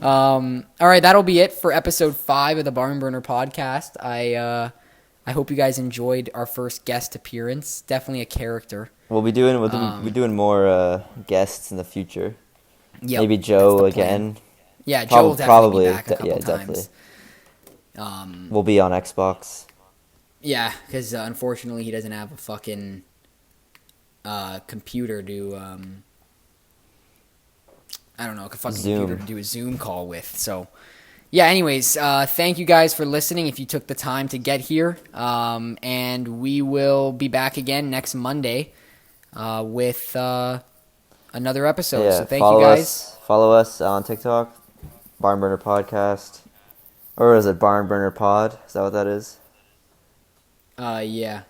All right, that'll be it for episode 5 of the Barnburner Podcast. I hope you guys enjoyed our first guest appearance. Definitely a character. We'll be doing more guests in the future. Yep, maybe Joe again. Yeah, Joe will definitely be back a couple times. Definitely. We'll be on Xbox. Yeah, because unfortunately he doesn't have a fucking computer to computer to do a Zoom call with. So, yeah, anyways, thank you guys for listening if you took the time to get here. And we will be back again next Monday with another episode. Yeah, so thank you guys. Follow us on TikTok, Barnburner Podcast. Or is it Barnburner Pod? Is that what that is? Yeah.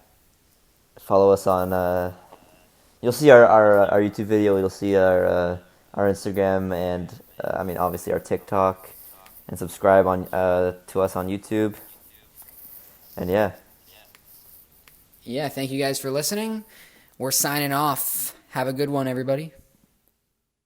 Follow us on... you'll see our YouTube video. You'll see our Instagram and, obviously our TikTok. And subscribe to us on YouTube. And yeah. Yeah, thank you guys for listening. We're signing off. Have a good one, everybody.